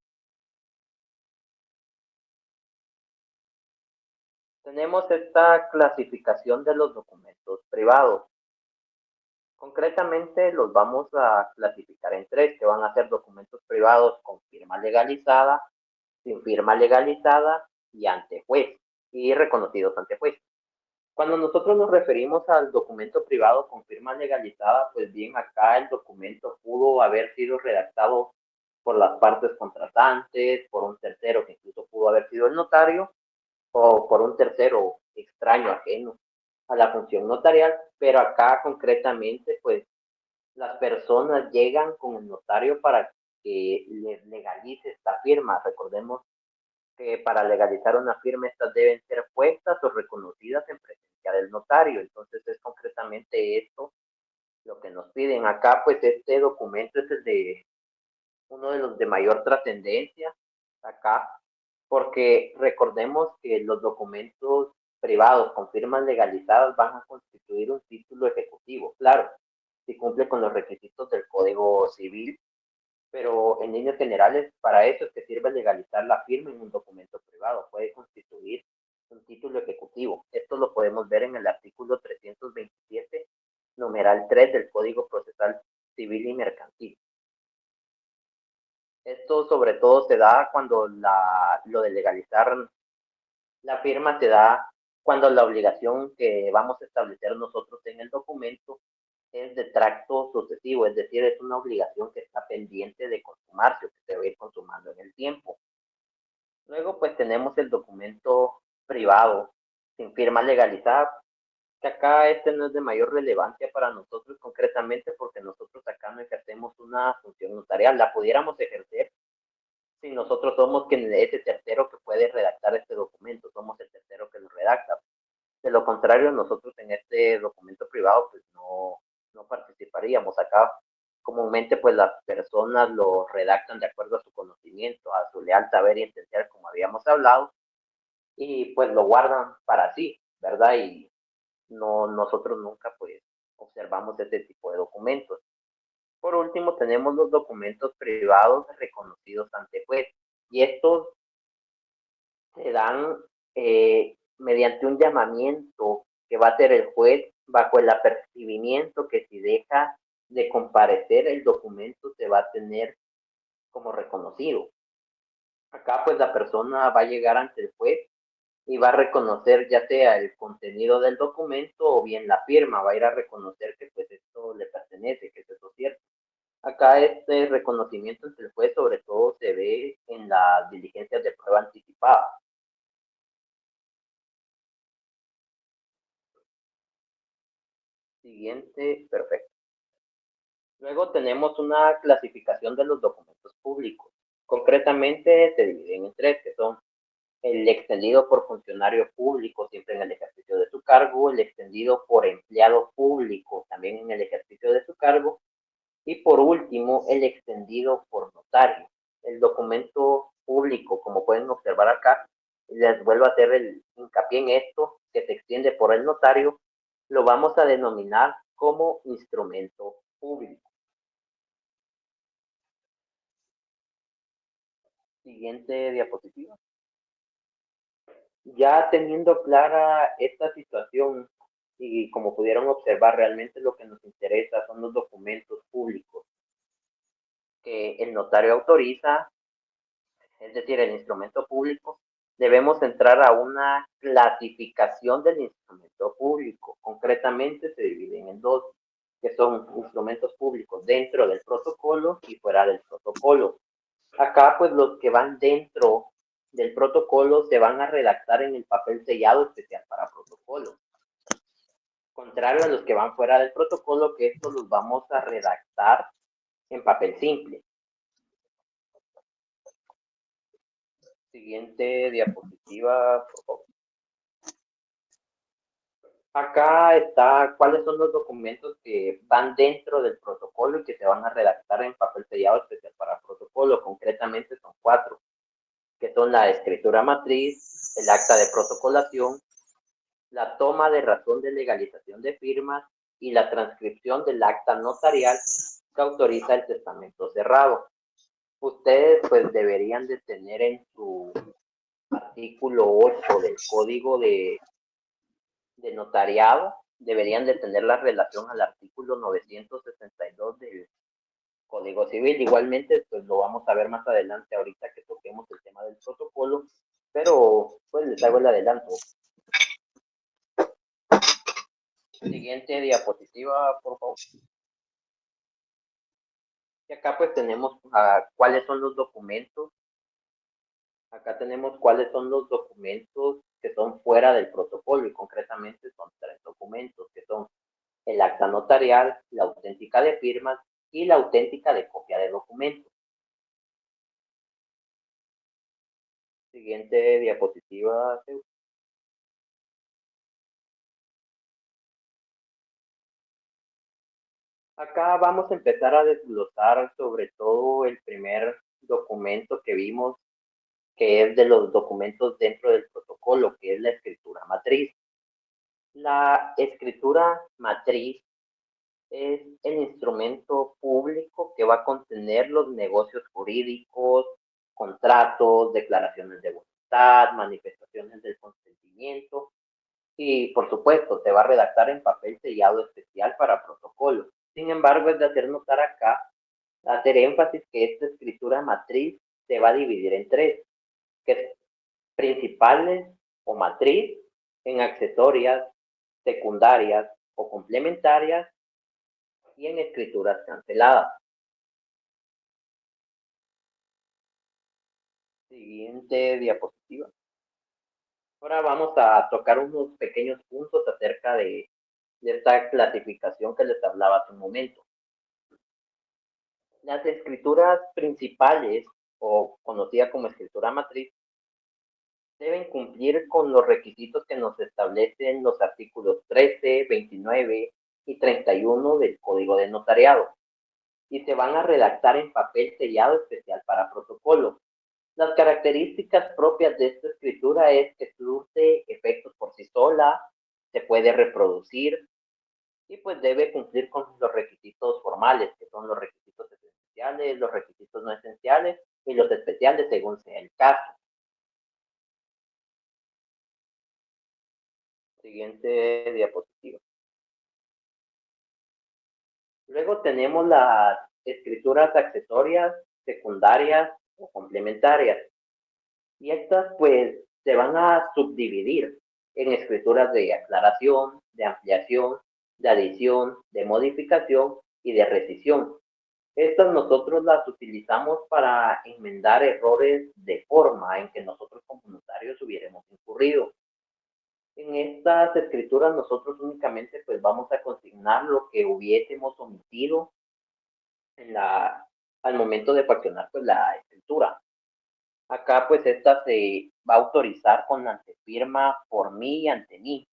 Tenemos esta clasificación de los documentos privados. Concretamente los vamos a clasificar en tres, que van a ser documentos privados con firma legalizada, sin firma legalizada y ante juez, y reconocidos ante juez. Cuando nosotros nos referimos al documento privado con firma legalizada, pues bien, acá el documento pudo haber sido redactado por las partes contratantes, por un tercero que incluso pudo haber sido el notario, o por un tercero extraño, ajeno a la función notarial, pero acá concretamente, pues las personas llegan con el notario para que les legalice esta firma. Recordemos que para legalizar una firma estas deben ser puestas o reconocidas en presencia del notario. Entonces es concretamente esto lo que nos piden acá. Pues este documento es el de uno de los de mayor trascendencia acá, porque recordemos que los documentos privados con firmas legalizadas van a constituir un título ejecutivo, claro, si cumple con los requisitos del Código Civil, pero en líneas generales para eso es que sirve legalizar la firma en un documento privado, puede constituir un título ejecutivo. Esto lo podemos ver en el artículo 327, numeral 3 del Código Procesal Civil y Mercantil. Esto sobre todo se da cuando lo de legalizar la firma se da cuando la obligación que vamos a establecer nosotros en el documento es de tracto sucesivo, es decir, es una obligación que está pendiente de consumarse o que se va a ir consumando en el tiempo. Luego, pues tenemos el documento privado sin firma legalizada, que acá este no es de mayor relevancia para nosotros concretamente porque nosotros acá no ejercemos una función notarial, la pudiéramos ejercer si nosotros somos quien ese tercero que puede redactar este documento, somos el tercero que lo redacta. De lo contrario, nosotros en este documento privado pues no participaríamos. Acá comúnmente pues las personas lo redactan de acuerdo a su conocimiento, a su leal saber y entender, como habíamos hablado, y pues lo guardan para sí, ¿verdad? Y nosotros nunca pues observamos este tipo de documentos. Por último, tenemos los documentos privados reconocidos ante juez, y estos se dan mediante un llamamiento que va a hacer el juez bajo el apercibimiento que si deja de comparecer el documento se va a tener como reconocido. Acá pues la persona va a llegar ante el juez y va a reconocer ya sea el contenido del documento o bien la firma, va a ir a reconocer que pues esto le pertenece, que es eso cierto. Acá este reconocimiento ante el juez sobre todo se ve en las diligencias de prueba anticipada. Siguiente, perfecto. Luego tenemos una clasificación de los documentos públicos. Concretamente se dividen en tres, que son el extendido por funcionario público, siempre en el ejercicio de su cargo, el extendido por empleado público, también en el ejercicio de su cargo, y por último, el extendido por notario. El documento público, como pueden observar acá, les vuelvo a hacer el hincapié en esto, que se extiende por el notario, lo vamos a denominar como instrumento público. Siguiente diapositiva. Ya teniendo clara esta situación y como pudieron observar, realmente lo que nos interesa son los documentos públicos que el notario autoriza, es decir, el instrumento público. Debemos entrar a una clasificación del instrumento público. Concretamente se dividen en dos, que son instrumentos públicos dentro del protocolo y fuera del protocolo. Acá, pues los que van dentro del protocolo se van a redactar en el papel sellado especial para protocolo. Contrario a los que van fuera del protocolo, que estos los vamos a redactar en papel simple. Siguiente diapositiva, por favor. Acá está cuáles son los documentos que van dentro del protocolo y que se van a redactar en papel sellado especial para protocolo. Concretamente son 4, que son la escritura matriz, el acta de protocolación, la toma de razón de legalización de firmas y la transcripción del acta notarial que autoriza el testamento cerrado. Ustedes pues deberían de tener en su artículo 8 del Código de notariado, deberían de tener la relación al artículo 962 del Código Civil. Igualmente, pues lo vamos a ver más adelante ahorita que toquemos el tema del protocolo, pero pues les hago el adelanto. Siguiente diapositiva, por favor. Y acá pues tenemos cuáles son los documentos. Acá tenemos cuáles son los documentos que son fuera del protocolo, y concretamente son 3 documentos, que son el acta notarial, la auténtica de firmas y la auténtica de copia de documentos. Siguiente diapositiva. Acá vamos a empezar a desglosar sobre todo el primer documento que vimos, que es de los documentos dentro del protocolo, que es la escritura matriz. La escritura matriz es el instrumento público que va a contener los negocios jurídicos, contratos, declaraciones de voluntad, manifestaciones del consentimiento y, por supuesto, se va a redactar en papel sellado especial para protocolo. Sin embargo, es de hacer notar acá, hacer énfasis que esta escritura matriz se va a dividir en 3, que es principales o matriz, en accesorias, secundarias o complementarias y en escrituras canceladas. Siguiente diapositiva. Ahora vamos a tocar unos pequeños puntos acerca de esta clasificación que les hablaba hace un momento. Las escrituras principales, o conocida como escritura matriz, deben cumplir con los requisitos que nos establecen los artículos 13, 29 y 31 del Código de Notariado, y se van a redactar en papel sellado especial para protocolo. Las características propias de esta escritura es que surte efectos por sí sola, se puede reproducir y pues debe cumplir con los requisitos formales, que son los requisitos esenciales, los requisitos no esenciales y los especiales según sea el caso. Siguiente diapositiva. Luego tenemos las escrituras accesorias, secundarias o complementarias. Y estas pues se van a subdividir en escrituras de aclaración, de ampliación, de adición, de modificación y de rescisión. Estas nosotros las utilizamos para enmendar errores de forma en que nosotros como notarios hubiéramos incurrido. En estas escrituras nosotros únicamente pues vamos a consignar lo que hubiésemos omitido al momento de fraccionar pues la escritura. Acá pues esta se va a autorizar con la antefirma por mí y ante mí.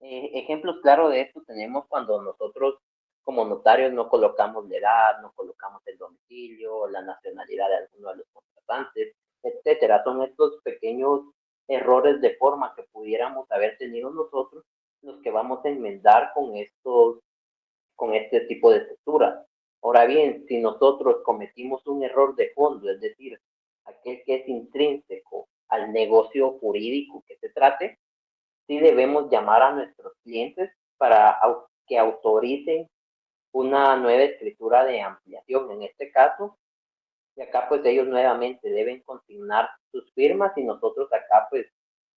Ejemplos claros de esto tenemos cuando nosotros como notarios no colocamos la edad, no colocamos el domicilio, la nacionalidad de alguno de los contratantes, etcétera. Son estos pequeños errores de forma que pudiéramos haber tenido nosotros los que vamos a enmendar con este tipo de escrituras. Ahora bien, si nosotros cometimos un error de fondo, es decir, aquel que es intrínseco al negocio jurídico que se trate, sí debemos llamar a nuestros clientes para que autoricen una nueva escritura de ampliación en este caso, y acá pues ellos nuevamente deben consignar sus firmas y nosotros acá pues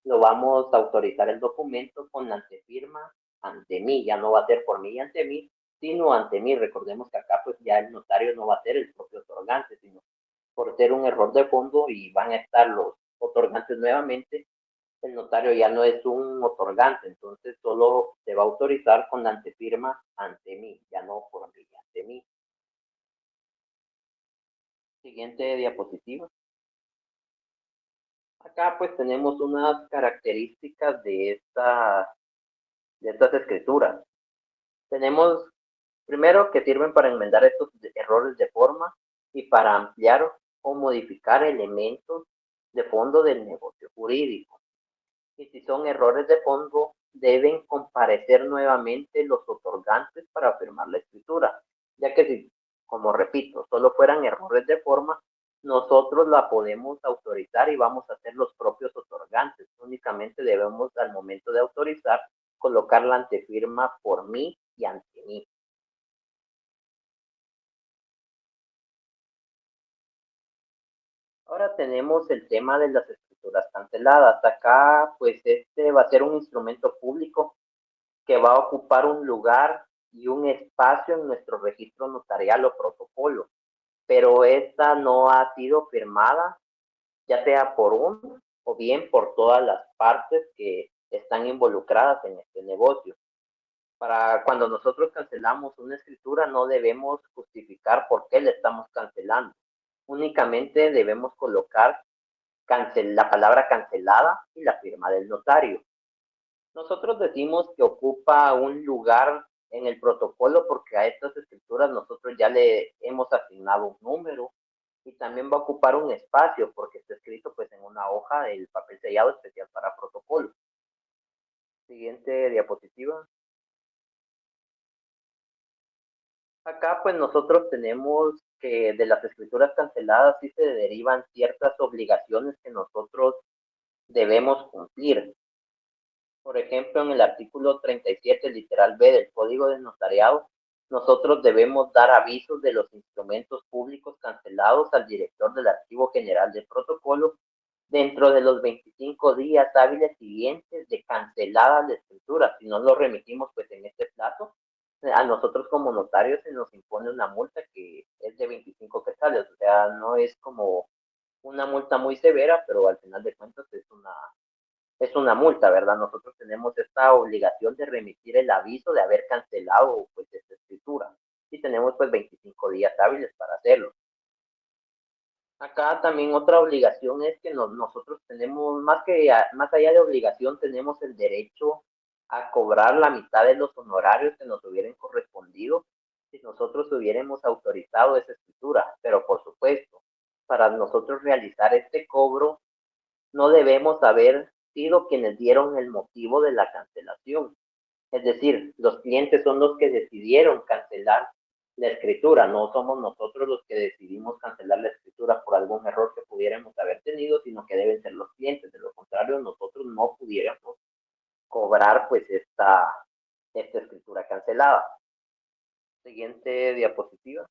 lo vamos a autorizar el documento con la antefirma ante mí, ya no va a ser por mí y ante mí, sino ante mí. Recordemos que acá pues ya el notario no va a ser el propio otorgante, sino por ser un error de fondo y van a estar los otorgantes nuevamente, el notario ya no es un otorgante, entonces solo se va a autorizar con la antefirma ante mí, ya no por mí, ante mí. Siguiente diapositiva. Acá pues tenemos unas características de estas escrituras. Tenemos primero que sirven para enmendar estos errores de forma y para ampliar o modificar elementos de fondo del negocio jurídico. Y si son errores de fondo, deben comparecer nuevamente los otorgantes para firmar la escritura, ya que si, como repito, solo fueran errores de forma, nosotros la podemos autorizar y vamos a ser los propios otorgantes. Únicamente debemos, al momento de autorizar, colocar la antefirma por mí y ante mí. Ahora tenemos el tema de las escrituras canceladas. Acá, pues este va a ser un instrumento público que va a ocupar un lugar y un espacio en nuestro registro notarial o protocolo. pero esta no ha sido firmada, ya sea por uno o bien por todas las partes que están involucradas en este negocio. Para cuando nosotros cancelamos una escritura, no debemos justificar por qué la estamos cancelando. Únicamente debemos colocar la palabra cancelada y la firma del notario. Nosotros decimos que ocupa un lugar en el protocolo porque a estas escrituras nosotros ya le hemos asignado un número y también va a ocupar un espacio porque está escrito pues en una hoja del papel sellado especial para protocolo. Siguiente diapositiva. Acá pues nosotros tenemos que de las escrituras canceladas sí se derivan ciertas obligaciones que nosotros debemos cumplir. Por ejemplo, en el artículo 37, literal B del Código de Notariado, nosotros debemos dar avisos de los instrumentos públicos cancelados al director del Archivo General del Protocolo dentro de los 25 días hábiles siguientes de cancelada la escritura. Si no lo remitimos pues en este plazo, a nosotros como notarios se nos impone una multa que es de 25 quetzales, o sea, no es como una multa muy severa, pero al final de cuentas es una multa, ¿verdad? Nosotros tenemos esta obligación de remitir el aviso de haber cancelado pues esta escritura y tenemos pues 25 días hábiles para hacerlo. Acá también otra obligación es que nosotros tenemos, más allá de obligación, tenemos el derecho a cobrar la mitad de los honorarios que nos hubieran correspondido si nosotros hubiéramos autorizado esa escritura. Pero por supuesto, para nosotros realizar este cobro, no debemos haber sido quienes dieron el motivo de la cancelación. Es decir, los clientes son los que decidieron cancelar la escritura, no somos nosotros los que decidimos cancelar la escritura por algún error que pudiéramos haber tenido, sino que deben ser los clientes. De lo contrario, nosotros no pudiéramos cobrar pues esta escritura cancelada. Siguiente diapositiva.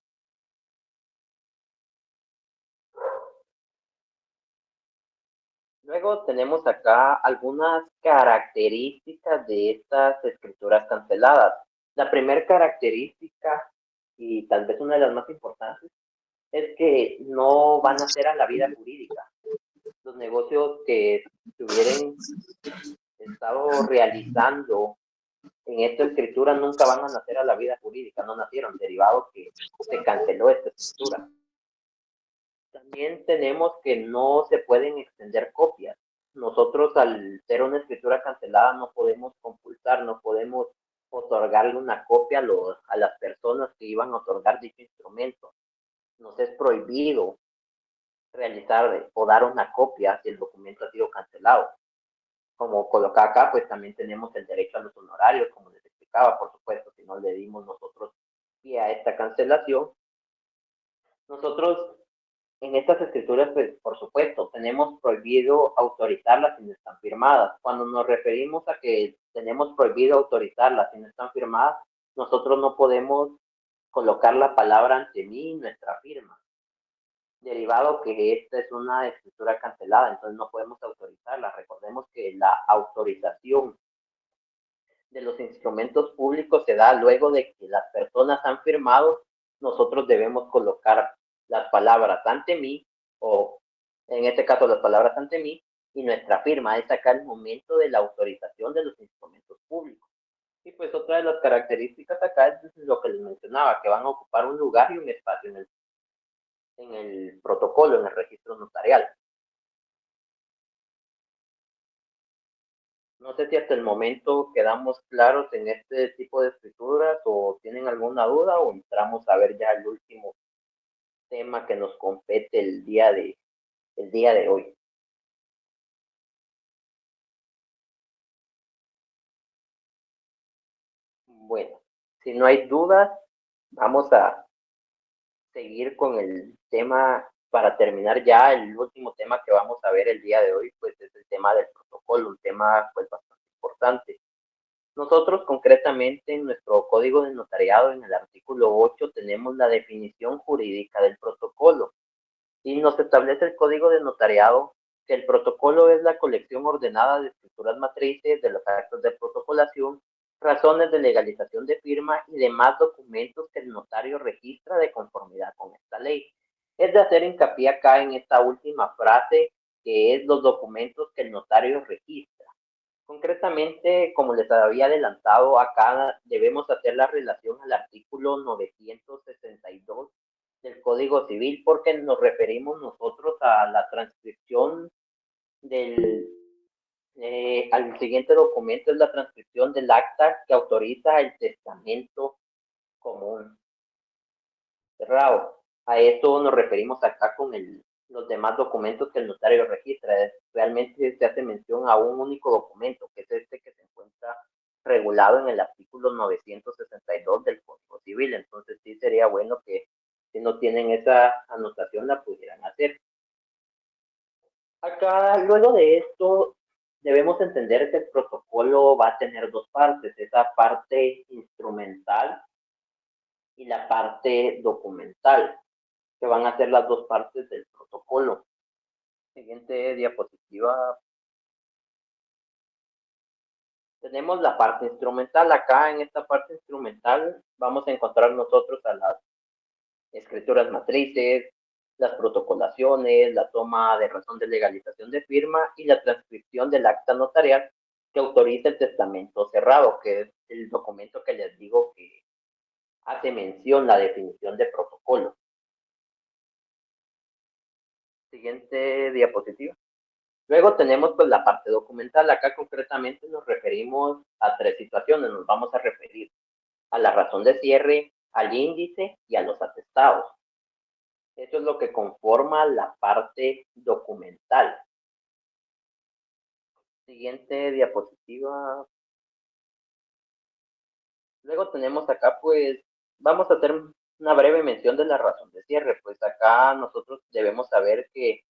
Luego tenemos acá algunas características de estas escrituras canceladas. La primera característica, y tal vez una de las más importantes, es que no van a ser a la vida jurídica. Los negocios que se hubieran estado realizando en esta escritura nunca van a nacer a la vida jurídica, no nacieron, derivado que se canceló esta escritura. También tenemos que no se pueden extender copias. Nosotros al ser una escritura cancelada no podemos compulsar, no podemos otorgarle una copia a las personas que iban a otorgar dicho instrumento. Nos es prohibido realizar o dar una copia si el documento ha sido cancelado. Como coloca acá, pues también tenemos el derecho a los honorarios, como les explicaba, por supuesto, si no le dimos nosotros pie a esta cancelación. Nosotros en estas escrituras, pues, por supuesto, tenemos prohibido autorizarlas si no están firmadas. Cuando nos referimos a que tenemos prohibido autorizarlas si no están firmadas, nosotros no podemos colocar la palabra ante mí y nuestra firma. Derivado que esta es una escritura cancelada, entonces no podemos autorizarla. Recordemos que la autorización de los instrumentos públicos se da luego de que las personas han firmado. Nosotros debemos colocar las palabras ante mí, o en este caso las palabras ante mí, y nuestra firma es acá el momento de la autorización de los instrumentos públicos. Y pues otra de las características acá es lo que les mencionaba, que van a ocupar un lugar y un espacio en el protocolo, en el registro notarial. No sé si hasta el momento quedamos claros en este tipo de escrituras o tienen alguna duda o entramos a ver ya el último tema que nos compete el día de hoy. Bueno, si no hay dudas, vamos a seguir con el tema para terminar ya. El último tema que vamos a ver el día de hoy, pues es el tema del protocolo, un tema pues bastante importante. Nosotros concretamente en nuestro código de notariado, en el artículo 8, tenemos la definición jurídica del protocolo y nos establece el código de notariado que el protocolo es la colección ordenada de escrituras matrices, de los actos de protocolación, razones de legalización de firma y demás documentos que el notario registra de conformidad con esta ley. es de hacer hincapié acá en esta última frase, que es los documentos que el notario registra. Concretamente, como les había adelantado, acá debemos hacer la relación al artículo 962 del Código Civil, porque nos referimos nosotros a la transcripción al siguiente documento, es la transcripción del acta que autoriza el testamento común cerrado. A esto nos referimos acá con los demás documentos que el notario registra. Realmente se hace mención a un único documento, que es este que se encuentra regulado en el artículo 962 del Código Civil. Entonces sí sería bueno que si no tienen esa anotación la pudieran hacer. Acá, luego de esto, debemos entender que el protocolo va a tener dos partes, esa parte instrumental y la parte documental, que van a ser las dos partes del protocolo. Siguiente diapositiva. Tenemos la parte instrumental. Acá en esta parte instrumental vamos a encontrar nosotros a las escrituras matrices, las protocolaciones, la toma de razón de legalización de firma y la transcripción del acta notarial que autoriza el testamento cerrado, que es el documento que les digo que hace mención la definición de protocolo. Siguiente diapositiva. Luego tenemos pues la parte documental. Acá concretamente nos referimos a tres situaciones. Nos vamos a referir a la razón de cierre, al índice y a los atestados. Eso es lo que conforma la parte documental. Siguiente diapositiva. Luego tenemos acá, pues, vamos a hacer una breve mención de la razón de cierre. Pues acá nosotros debemos saber que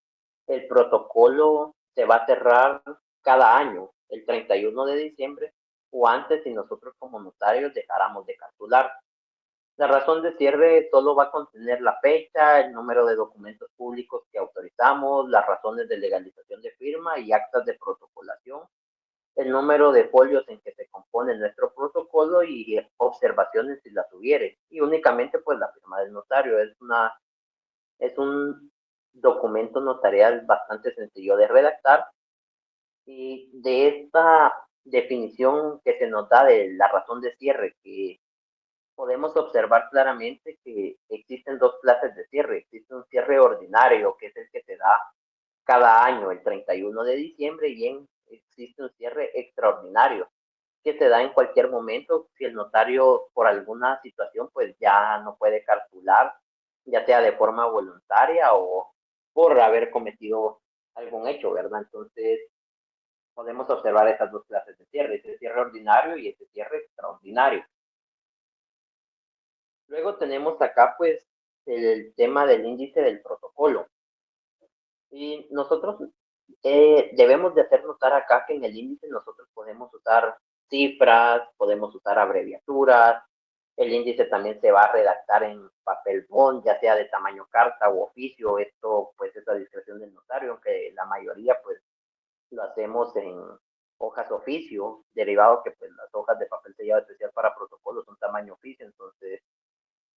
el protocolo se va a cerrar cada año, el 31 de diciembre, o antes si nosotros como notarios dejáramos de calcular. La razón de cierre solo va a contener la fecha, el número de documentos públicos que autorizamos, las razones de legalización de firma y actas de protocolación, el número de folios en que se compone nuestro protocolo y observaciones si las hubiere. Y únicamente pues la firma del notario. Es un documento notarial bastante sencillo de redactar. Y de esta definición que se nos da de la razón de cierre, que podemos observar claramente que existen dos clases de cierre. Existe un cierre ordinario, que es el que se da cada año, el 31 de diciembre, y existe un cierre extraordinario, que se da en cualquier momento si el notario por alguna situación pues ya no puede calcular, ya sea de forma voluntaria o por haber cometido algún hecho, ¿verdad? Entonces podemos observar esas dos clases de cierre, ese cierre ordinario y ese cierre extraordinario. Luego tenemos acá pues el tema del índice del protocolo. Y nosotros debemos de hacer notar acá que en el índice nosotros podemos usar cifras, podemos usar abreviaturas. El índice también se va a redactar en papel bond, ya sea de tamaño carta o oficio. Esto pues es a discreción del notario, aunque la mayoría pues lo hacemos en hojas oficio, derivado que pues las hojas de papel sellado especial para protocolos son tamaño oficio. Entonces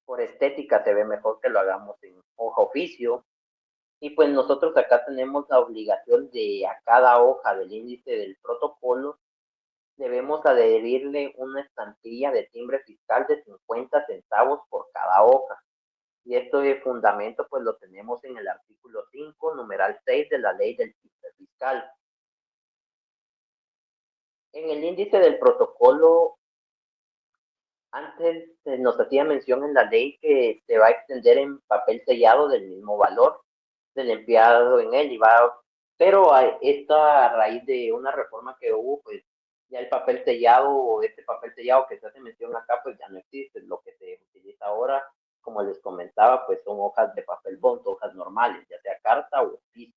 por estética se ve mejor que lo hagamos en hoja oficio. Y pues nosotros acá tenemos la obligación de a cada hoja del índice del protocolo debemos adherirle una estampilla de timbre fiscal de 50 centavos por cada hoja. Y esto de fundamento pues lo tenemos en el artículo 5, numeral 6 de la ley del timbre fiscal. En el índice del protocolo, antes nos hacía mención en la ley que se va a extender en papel sellado del mismo valor del empleado en él, pero a raíz de una reforma que hubo, pues ya el papel sellado o este papel sellado que se hace mención acá, pues ya no existe. Lo que se utiliza ahora, como les comentaba, pues son hojas de papel bond, hojas normales, ya sea carta o oficio.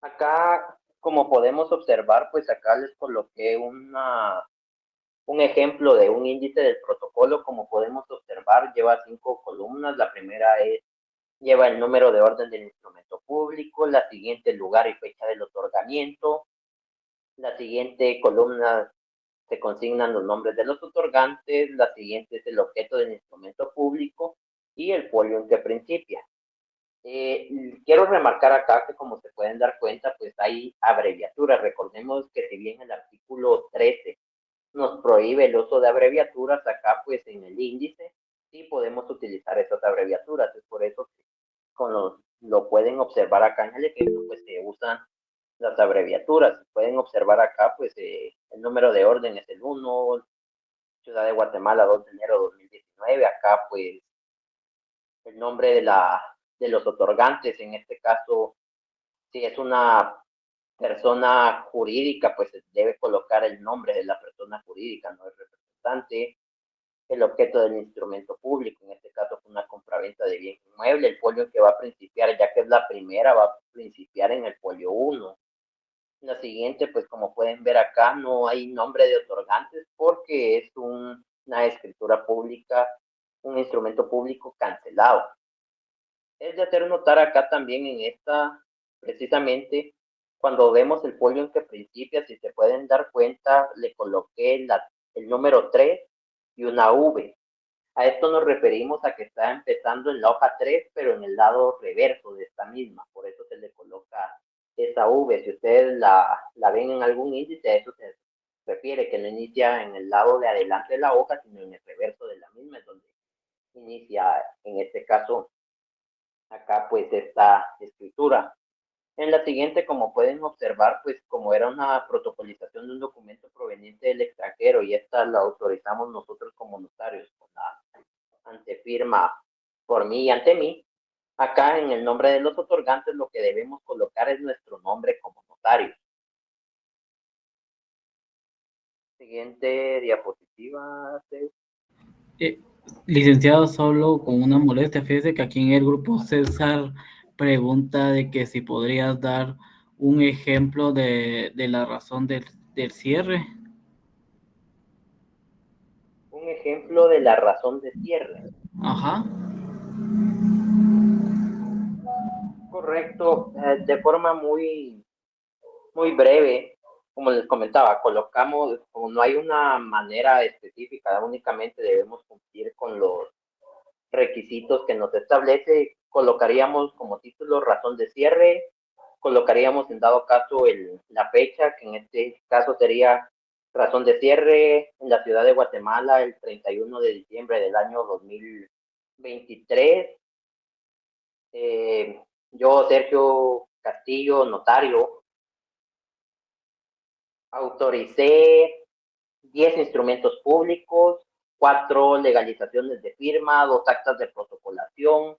Acá, como podemos observar, pues acá les coloqué un ejemplo de un índice del protocolo. Como podemos observar, lleva 5 columnas. La primera lleva el número de orden del instrumento público, la siguiente el lugar y fecha del otorgamiento, la siguiente columna se consignan los nombres de los otorgantes, la siguiente es el objeto del instrumento público y el folio en que principia. Quiero remarcar acá que, como se pueden dar cuenta, pues hay abreviaturas. Recordemos que si bien el artículo 13 nos prohíbe el uso de abreviaturas, acá pues en el índice sí podemos utilizar esas abreviaturas. Es por eso que lo pueden observar acá en el ejemplo, pues se usan las abreviaturas. Pueden observar acá pues el número de orden es el 1, Ciudad de Guatemala, 2 de enero de 2019. Acá pues el nombre de los otorgantes, en este caso, si es una persona jurídica, pues se debe colocar el nombre de la persona jurídica, no el representante. El objeto del instrumento público, en este caso fue una compraventa de bien inmueble. El folio que va a principiar, ya que es la primera, va a principiar en el folio 1. La siguiente, pues como pueden ver acá, no hay nombre de otorgantes porque es una escritura pública, un instrumento público cancelado. Es de hacer notar acá también en esta, precisamente, cuando vemos el folio en que principia, si se pueden dar cuenta, le coloqué el número 3 y una V. A esto nos referimos a que está empezando en la hoja 3, pero en el lado reverso de esta misma. Por eso se le coloca esa V. Si ustedes la ven en algún índice, a eso se refiere, que no inicia en el lado de adelante de la hoja, sino en el reverso de la misma, es donde inicia, en este caso, acá pues esta escritura. En la siguiente, como pueden observar, pues como era una protocolización de un documento proveniente del extranjero y esta la autorizamos nosotros como notarios con la antefirma por mí y ante mí, acá en el nombre de los otorgantes lo que debemos colocar es nuestro nombre como notario. Siguiente diapositiva. Licenciado, solo con una molestia, fíjese que aquí en el grupo César pregunta de que si podrías dar un ejemplo de la razón del cierre. Un ejemplo de la razón de cierre. Ajá. Correcto, de forma muy breve, como les comentaba, colocamos, como no hay una manera específica, únicamente debemos cumplir con los requisitos que nos establece, colocaríamos como título razón de cierre, colocaríamos en dado caso la fecha, que en este caso sería razón de cierre en la ciudad de Guatemala el 31 de diciembre del año 2023. Yo, Sergio Castillo, notario, autoricé 10 instrumentos públicos, 4 legalizaciones de firma, 2 actas de protocolación,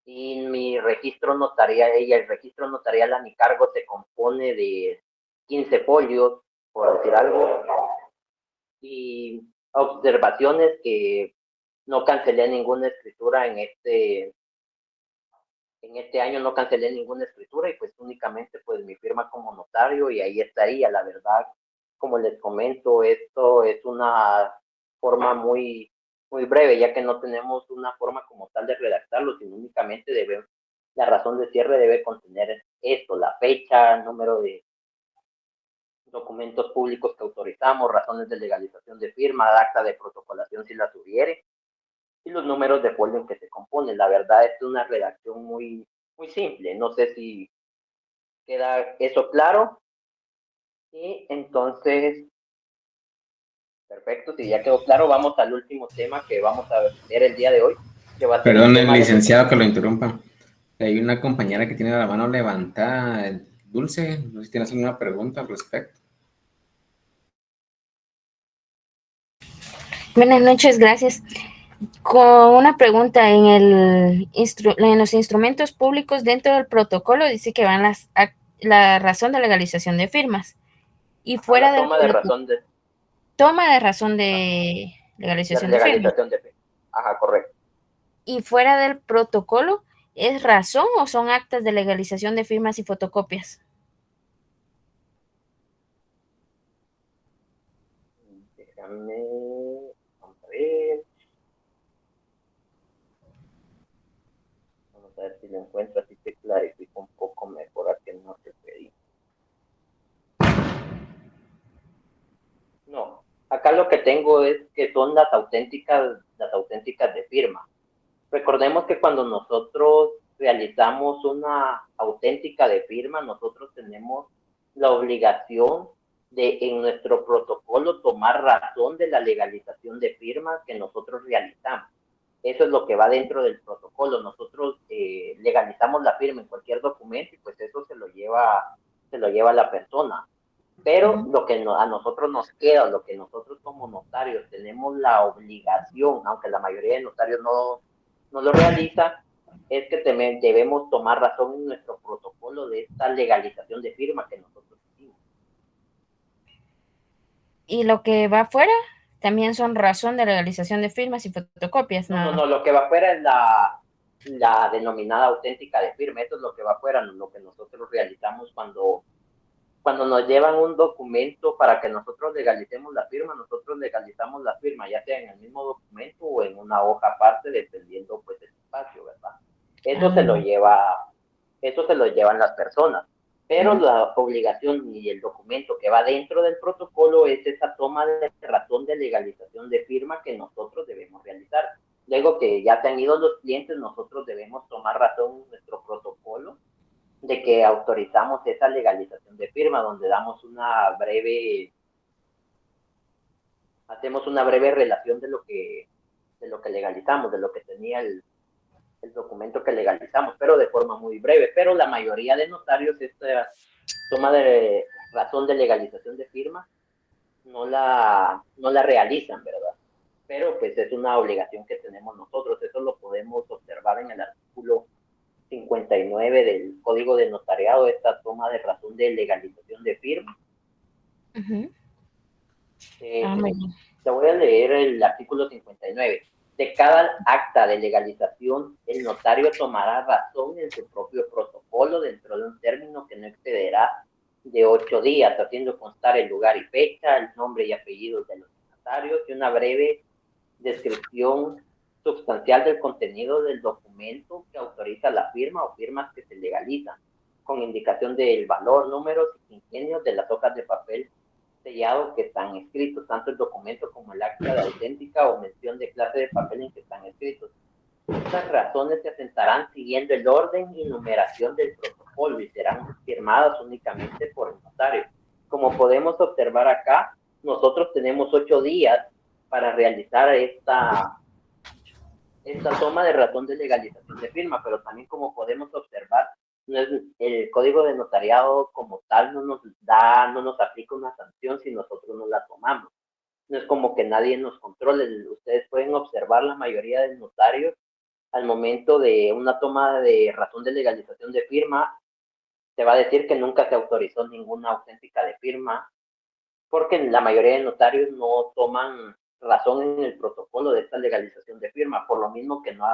y mi registro notarial, y el registro notarial a mi cargo se compone de 15 folios, por decir algo, y observaciones que no cancelé ninguna escritura en este año, no cancelé ninguna escritura, y pues únicamente pues mi firma como notario, y ahí estaría. La verdad, como les comento, esto es una forma muy breve, ya que no tenemos una forma como tal de redactarlo, sino únicamente la razón de cierre debe contener esto: la fecha, el número de documentos públicos que autorizamos, razones de legalización de firma, acta de protocolación si las hubiere, y los números de folio en que se compone. La verdad es una redacción muy simple. No sé si queda eso claro. Y entonces, perfecto, si ya quedó claro, vamos al último tema que vamos a ver el día de hoy. Perdón, el licenciado, que lo interrumpa. Hay una compañera que tiene la mano levantada, Dulce, no sé si tienes alguna pregunta al respecto. Buenas noches, gracias. Con una pregunta, en los instrumentos públicos dentro del protocolo dice que van la razón de legalización de firmas. Y fuera de toma de razón de legalización de firmas. Ajá, correcto. Y fuera del protocolo, ¿es razón o son actas de legalización de firmas y fotocopias? Déjame, vamos a ver. Vamos a ver si lo encuentro, así te clarifico un poco mejor a que no te pedí. No, acá lo que tengo es que son las auténticas las auténticas de firma. Recordemos que cuando nosotros realizamos una auténtica de firma, nosotros tenemos la obligación de en nuestro protocolo tomar razón de la legalización de firmas que nosotros realizamos. Eso es lo que va dentro del protocolo. Nosotros legalizamos la firma en cualquier documento y pues eso se lo lleva la persona. Pero lo que a nosotros nos queda, lo que nosotros como notarios tenemos la obligación, aunque la mayoría de notarios no lo realiza, es que debemos tomar razón en nuestro protocolo de esta legalización de firma que nosotros hicimos. ¿Y lo que va afuera? También son razón de legalización de firmas y fotocopias, ¿no? No, lo que va afuera es la denominada auténtica de firma. Eso es lo que va afuera, lo que nosotros realizamos cuando nos llevan un documento para que nosotros legalicemos la firma. Nosotros legalizamos la firma, ya sea en el mismo documento o en una hoja aparte, dependiendo pues del espacio, ¿verdad? Eso se lo llevan las personas. Pero la obligación y el documento que va dentro del protocolo es esa toma de razón de legalización de firma que nosotros debemos realizar. Luego que ya se han ido los clientes, nosotros debemos tomar razón en nuestro protocolo de que autorizamos esa legalización de firma, donde hacemos una breve relación de lo que legalizamos, de lo que tenía el documento que legalizamos, pero de forma muy breve. Pero la mayoría de notarios esta toma de razón de legalización de firma no la realizan, ¿verdad? Pero pues es una obligación que tenemos nosotros. Eso lo podemos observar en el artículo 59 del Código de Notariado, esta toma de razón de legalización de firma. Te voy a leer el artículo 59. De cada acta de legalización, el notario tomará razón en su propio protocolo dentro de un término que no excederá de 8 días, haciendo constar el lugar y fecha, el nombre y apellidos de los notarios y una breve descripción sustancial del contenido del documento que autoriza la firma o firmas que se legalizan, con indicación del valor, números y quinquenios de las hojas de papel sellado que están escritos, tanto el documento como el acta de auténtica o mención de clase de papel en que están escritos. Estas razones se asentarán siguiendo el orden y numeración del protocolo y serán firmadas únicamente por el notario. Como podemos observar acá, nosotros tenemos 8 días para realizar esta toma de razón de legalización de firma, pero también como podemos observar, el Código de Notariado como tal no nos aplica una sanción si nosotros no la tomamos. No es como que nadie nos controle. Ustedes pueden observar la mayoría de notarios al momento de una toma de razón de legalización de firma, se va a decir que nunca se autorizó ninguna auténtica de firma, porque la mayoría de notarios no toman razón en el protocolo de esta legalización de firma, por lo mismo que no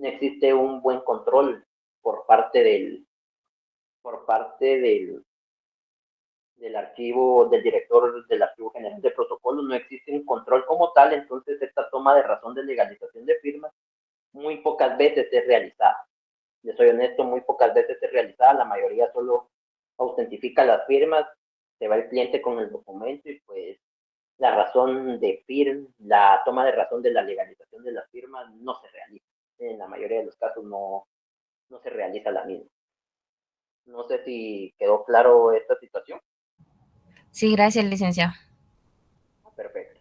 existe un buen control por parte del archivo, del director del archivo general de protocolo. No existe un control como tal, entonces esta toma de razón de legalización de firmas muy pocas veces es realizada. Yo soy honesto, muy pocas veces es realizada, la mayoría solo autentifica las firmas, se va el cliente con el documento y pues la razón de firma, la toma de razón de la legalización de las firmas no se realiza. En la mayoría de los casos no se realiza la misma. No sé si quedó claro esta situación. Sí, gracias, licenciado. Perfecto.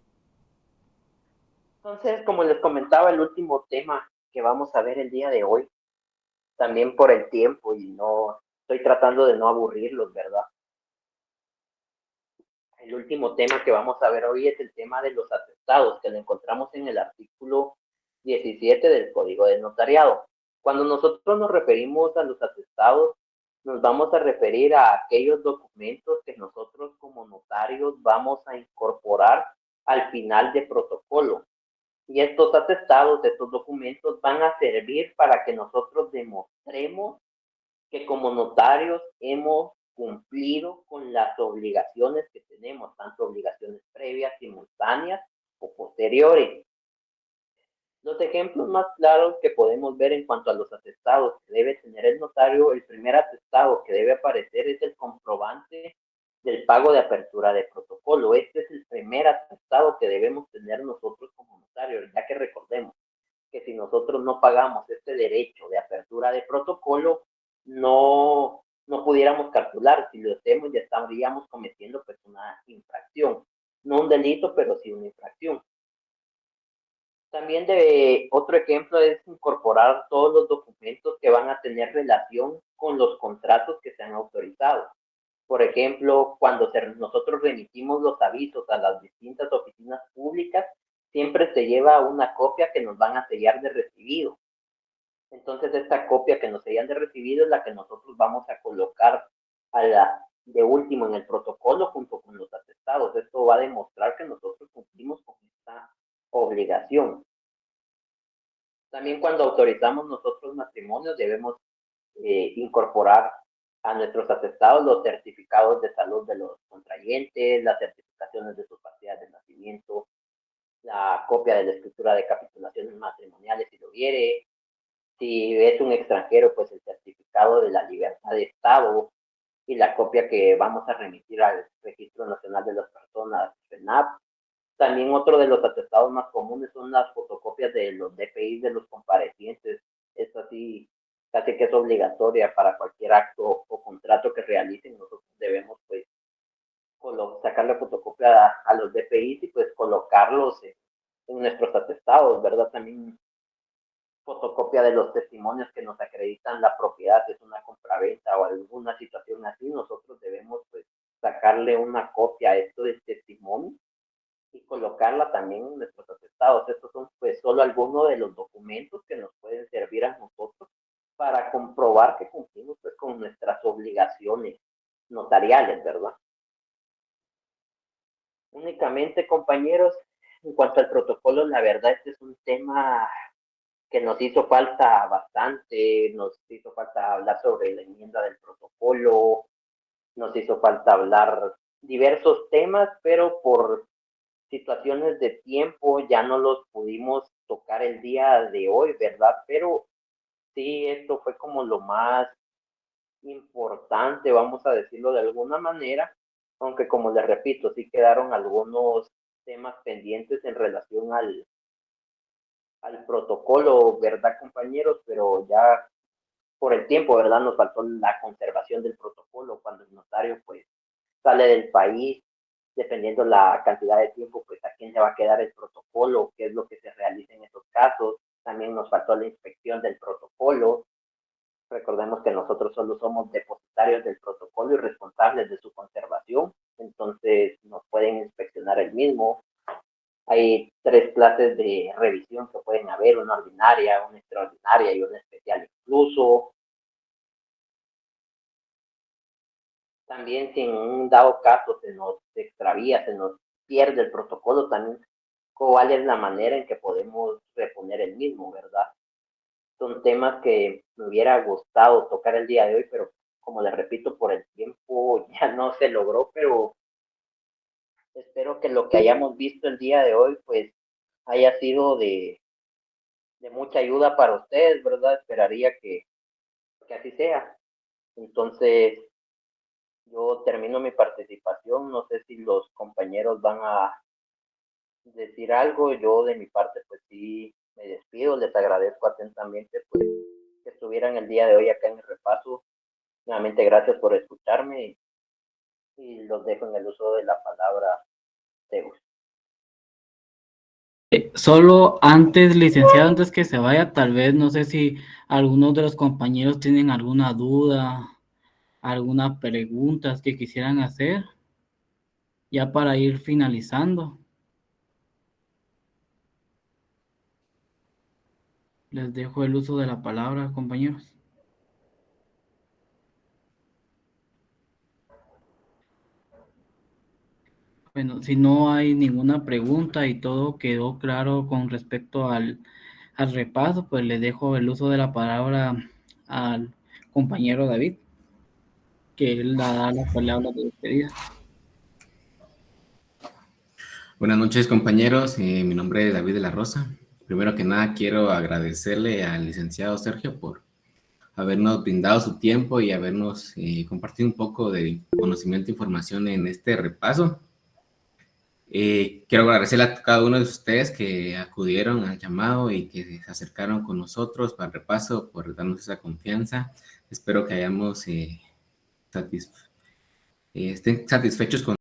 Entonces, como les comentaba, el último tema que vamos a ver el día de hoy, también por el tiempo y no estoy tratando de no aburrirlos, ¿verdad? El último tema que vamos a ver hoy es el tema de los atestados, que lo encontramos en el artículo 17 del Código de Notariado. Cuando nosotros nos referimos a los atestados, nos vamos a referir a aquellos documentos que nosotros como notarios vamos a incorporar al final de protocolo. Y estos atestados, estos documentos van a servir para que nosotros demostremos que como notarios hemos cumplido con las obligaciones que tenemos, tanto obligaciones previas, simultáneas o posteriores. Los ejemplos más claros que podemos ver en cuanto a los atestados que debe tener el notario, el primer atestado que debe aparecer es el comprobante del pago de apertura de protocolo. Este es el primer atestado que debemos tener nosotros como notarios. notario, ya que recordemos que si nosotros no pagamos este derecho de apertura de protocolo, no pudiéramos calcular. Si lo hacemos, ya estaríamos cometiendo pues una infracción. No un delito, pero sí una infracción. También otro ejemplo es incorporar todos los documentos que van a tener relación con los contratos que se han autorizado. Por ejemplo, cuando nosotros remitimos los avisos a las distintas oficinas públicas, siempre se lleva una copia que nos van a sellar de recibido. Entonces, esta copia que nos sellan de recibido es la que nosotros vamos a colocar de último en el protocolo junto con los atestados. Esto va a demostrar que nosotros cumplimos con esta obligación. También cuando autorizamos nosotros matrimonios debemos incorporar a nuestros atestados los certificados de salud de los contrayentes, las certificaciones de sus partidas de nacimiento, la copia de la escritura de capitulaciones matrimoniales si lo hubiere. Si es un extranjero, pues el certificado de la libertad de estado y la copia que vamos a remitir al Registro Nacional de las Personas, RENAP. También otro de los atestados más comunes son las fotocopias de los DPI de los comparecientes. Esto sí, casi que es obligatoria para cualquier acto o contrato que realicen. Nosotros debemos pues sacarle fotocopia a los DPI y pues colocarlos en nuestros atestados, ¿verdad? También fotocopia de los testimonios que nos acreditan la propiedad, si es una compraventa o alguna situación así. Nosotros debemos pues sacarle una copia a esto del testimonio y colocarla también en nuestros atestados. Estos son pues solo algunos de los documentos que nos pueden servir a nosotros para comprobar que cumplimos pues con nuestras obligaciones notariales, ¿verdad? Únicamente, compañeros, en cuanto al protocolo, la verdad este es un tema que nos hizo falta bastante. Nos hizo falta hablar sobre la enmienda del protocolo, nos hizo falta hablar diversos temas, pero por situaciones de tiempo ya no los pudimos tocar el día de hoy, ¿verdad? Pero sí, esto fue como lo más importante, vamos a decirlo de alguna manera, aunque como les repito, sí quedaron algunos temas pendientes en relación al protocolo, ¿verdad, compañeros? Pero ya por el tiempo, ¿verdad? Nos faltó la conservación del protocolo cuando el notario pues sale del país. Dependiendo la cantidad de tiempo, pues a quién se va a quedar el protocolo, qué es lo que se realiza en esos casos. También nos faltó la inspección del protocolo. Recordemos que nosotros solo somos depositarios del protocolo y responsables de su conservación, entonces nos pueden inspeccionar el mismo. Hay 3 clases de revisión que pueden haber, una ordinaria, una extraordinaria y una especial incluso. También si en un dado caso se nos extravía, se nos pierde el protocolo, también cuál es la manera en que podemos reponer el mismo, ¿verdad? Son temas que me hubiera gustado tocar el día de hoy, pero como les repito, por el tiempo ya no se logró, pero espero que lo que hayamos visto el día de hoy pues haya sido de mucha ayuda para ustedes, ¿verdad? Esperaría que así sea. Entonces, yo termino mi participación. No sé si los compañeros van a decir algo. Yo de mi parte, pues sí, me despido. Les agradezco atentamente pues, que estuvieran el día de hoy acá en el repaso. Nuevamente, gracias por escucharme y los dejo en el uso de la palabra Zeus. Solo antes, licenciado, antes que se vaya, tal vez, no sé si algunos de los compañeros tienen alguna duda, algunas preguntas que quisieran hacer, ya para ir finalizando. Les dejo el uso de la palabra, compañeros. Bueno, si no hay ninguna pregunta y todo quedó claro con respecto al repaso, pues le dejo el uso de la palabra al compañero David, que él da la palabra de despedida. Buenas noches, compañeros. Mi nombre es David de la Rosa. Primero que nada, quiero agradecerle al licenciado Sergio por habernos brindado su tiempo y habernos compartido un poco de conocimiento e información en este repaso. Quiero agradecerle a cada uno de ustedes que acudieron al llamado y que se acercaron con nosotros para el repaso, por darnos esa confianza. Espero que hayamos estén satisfechos con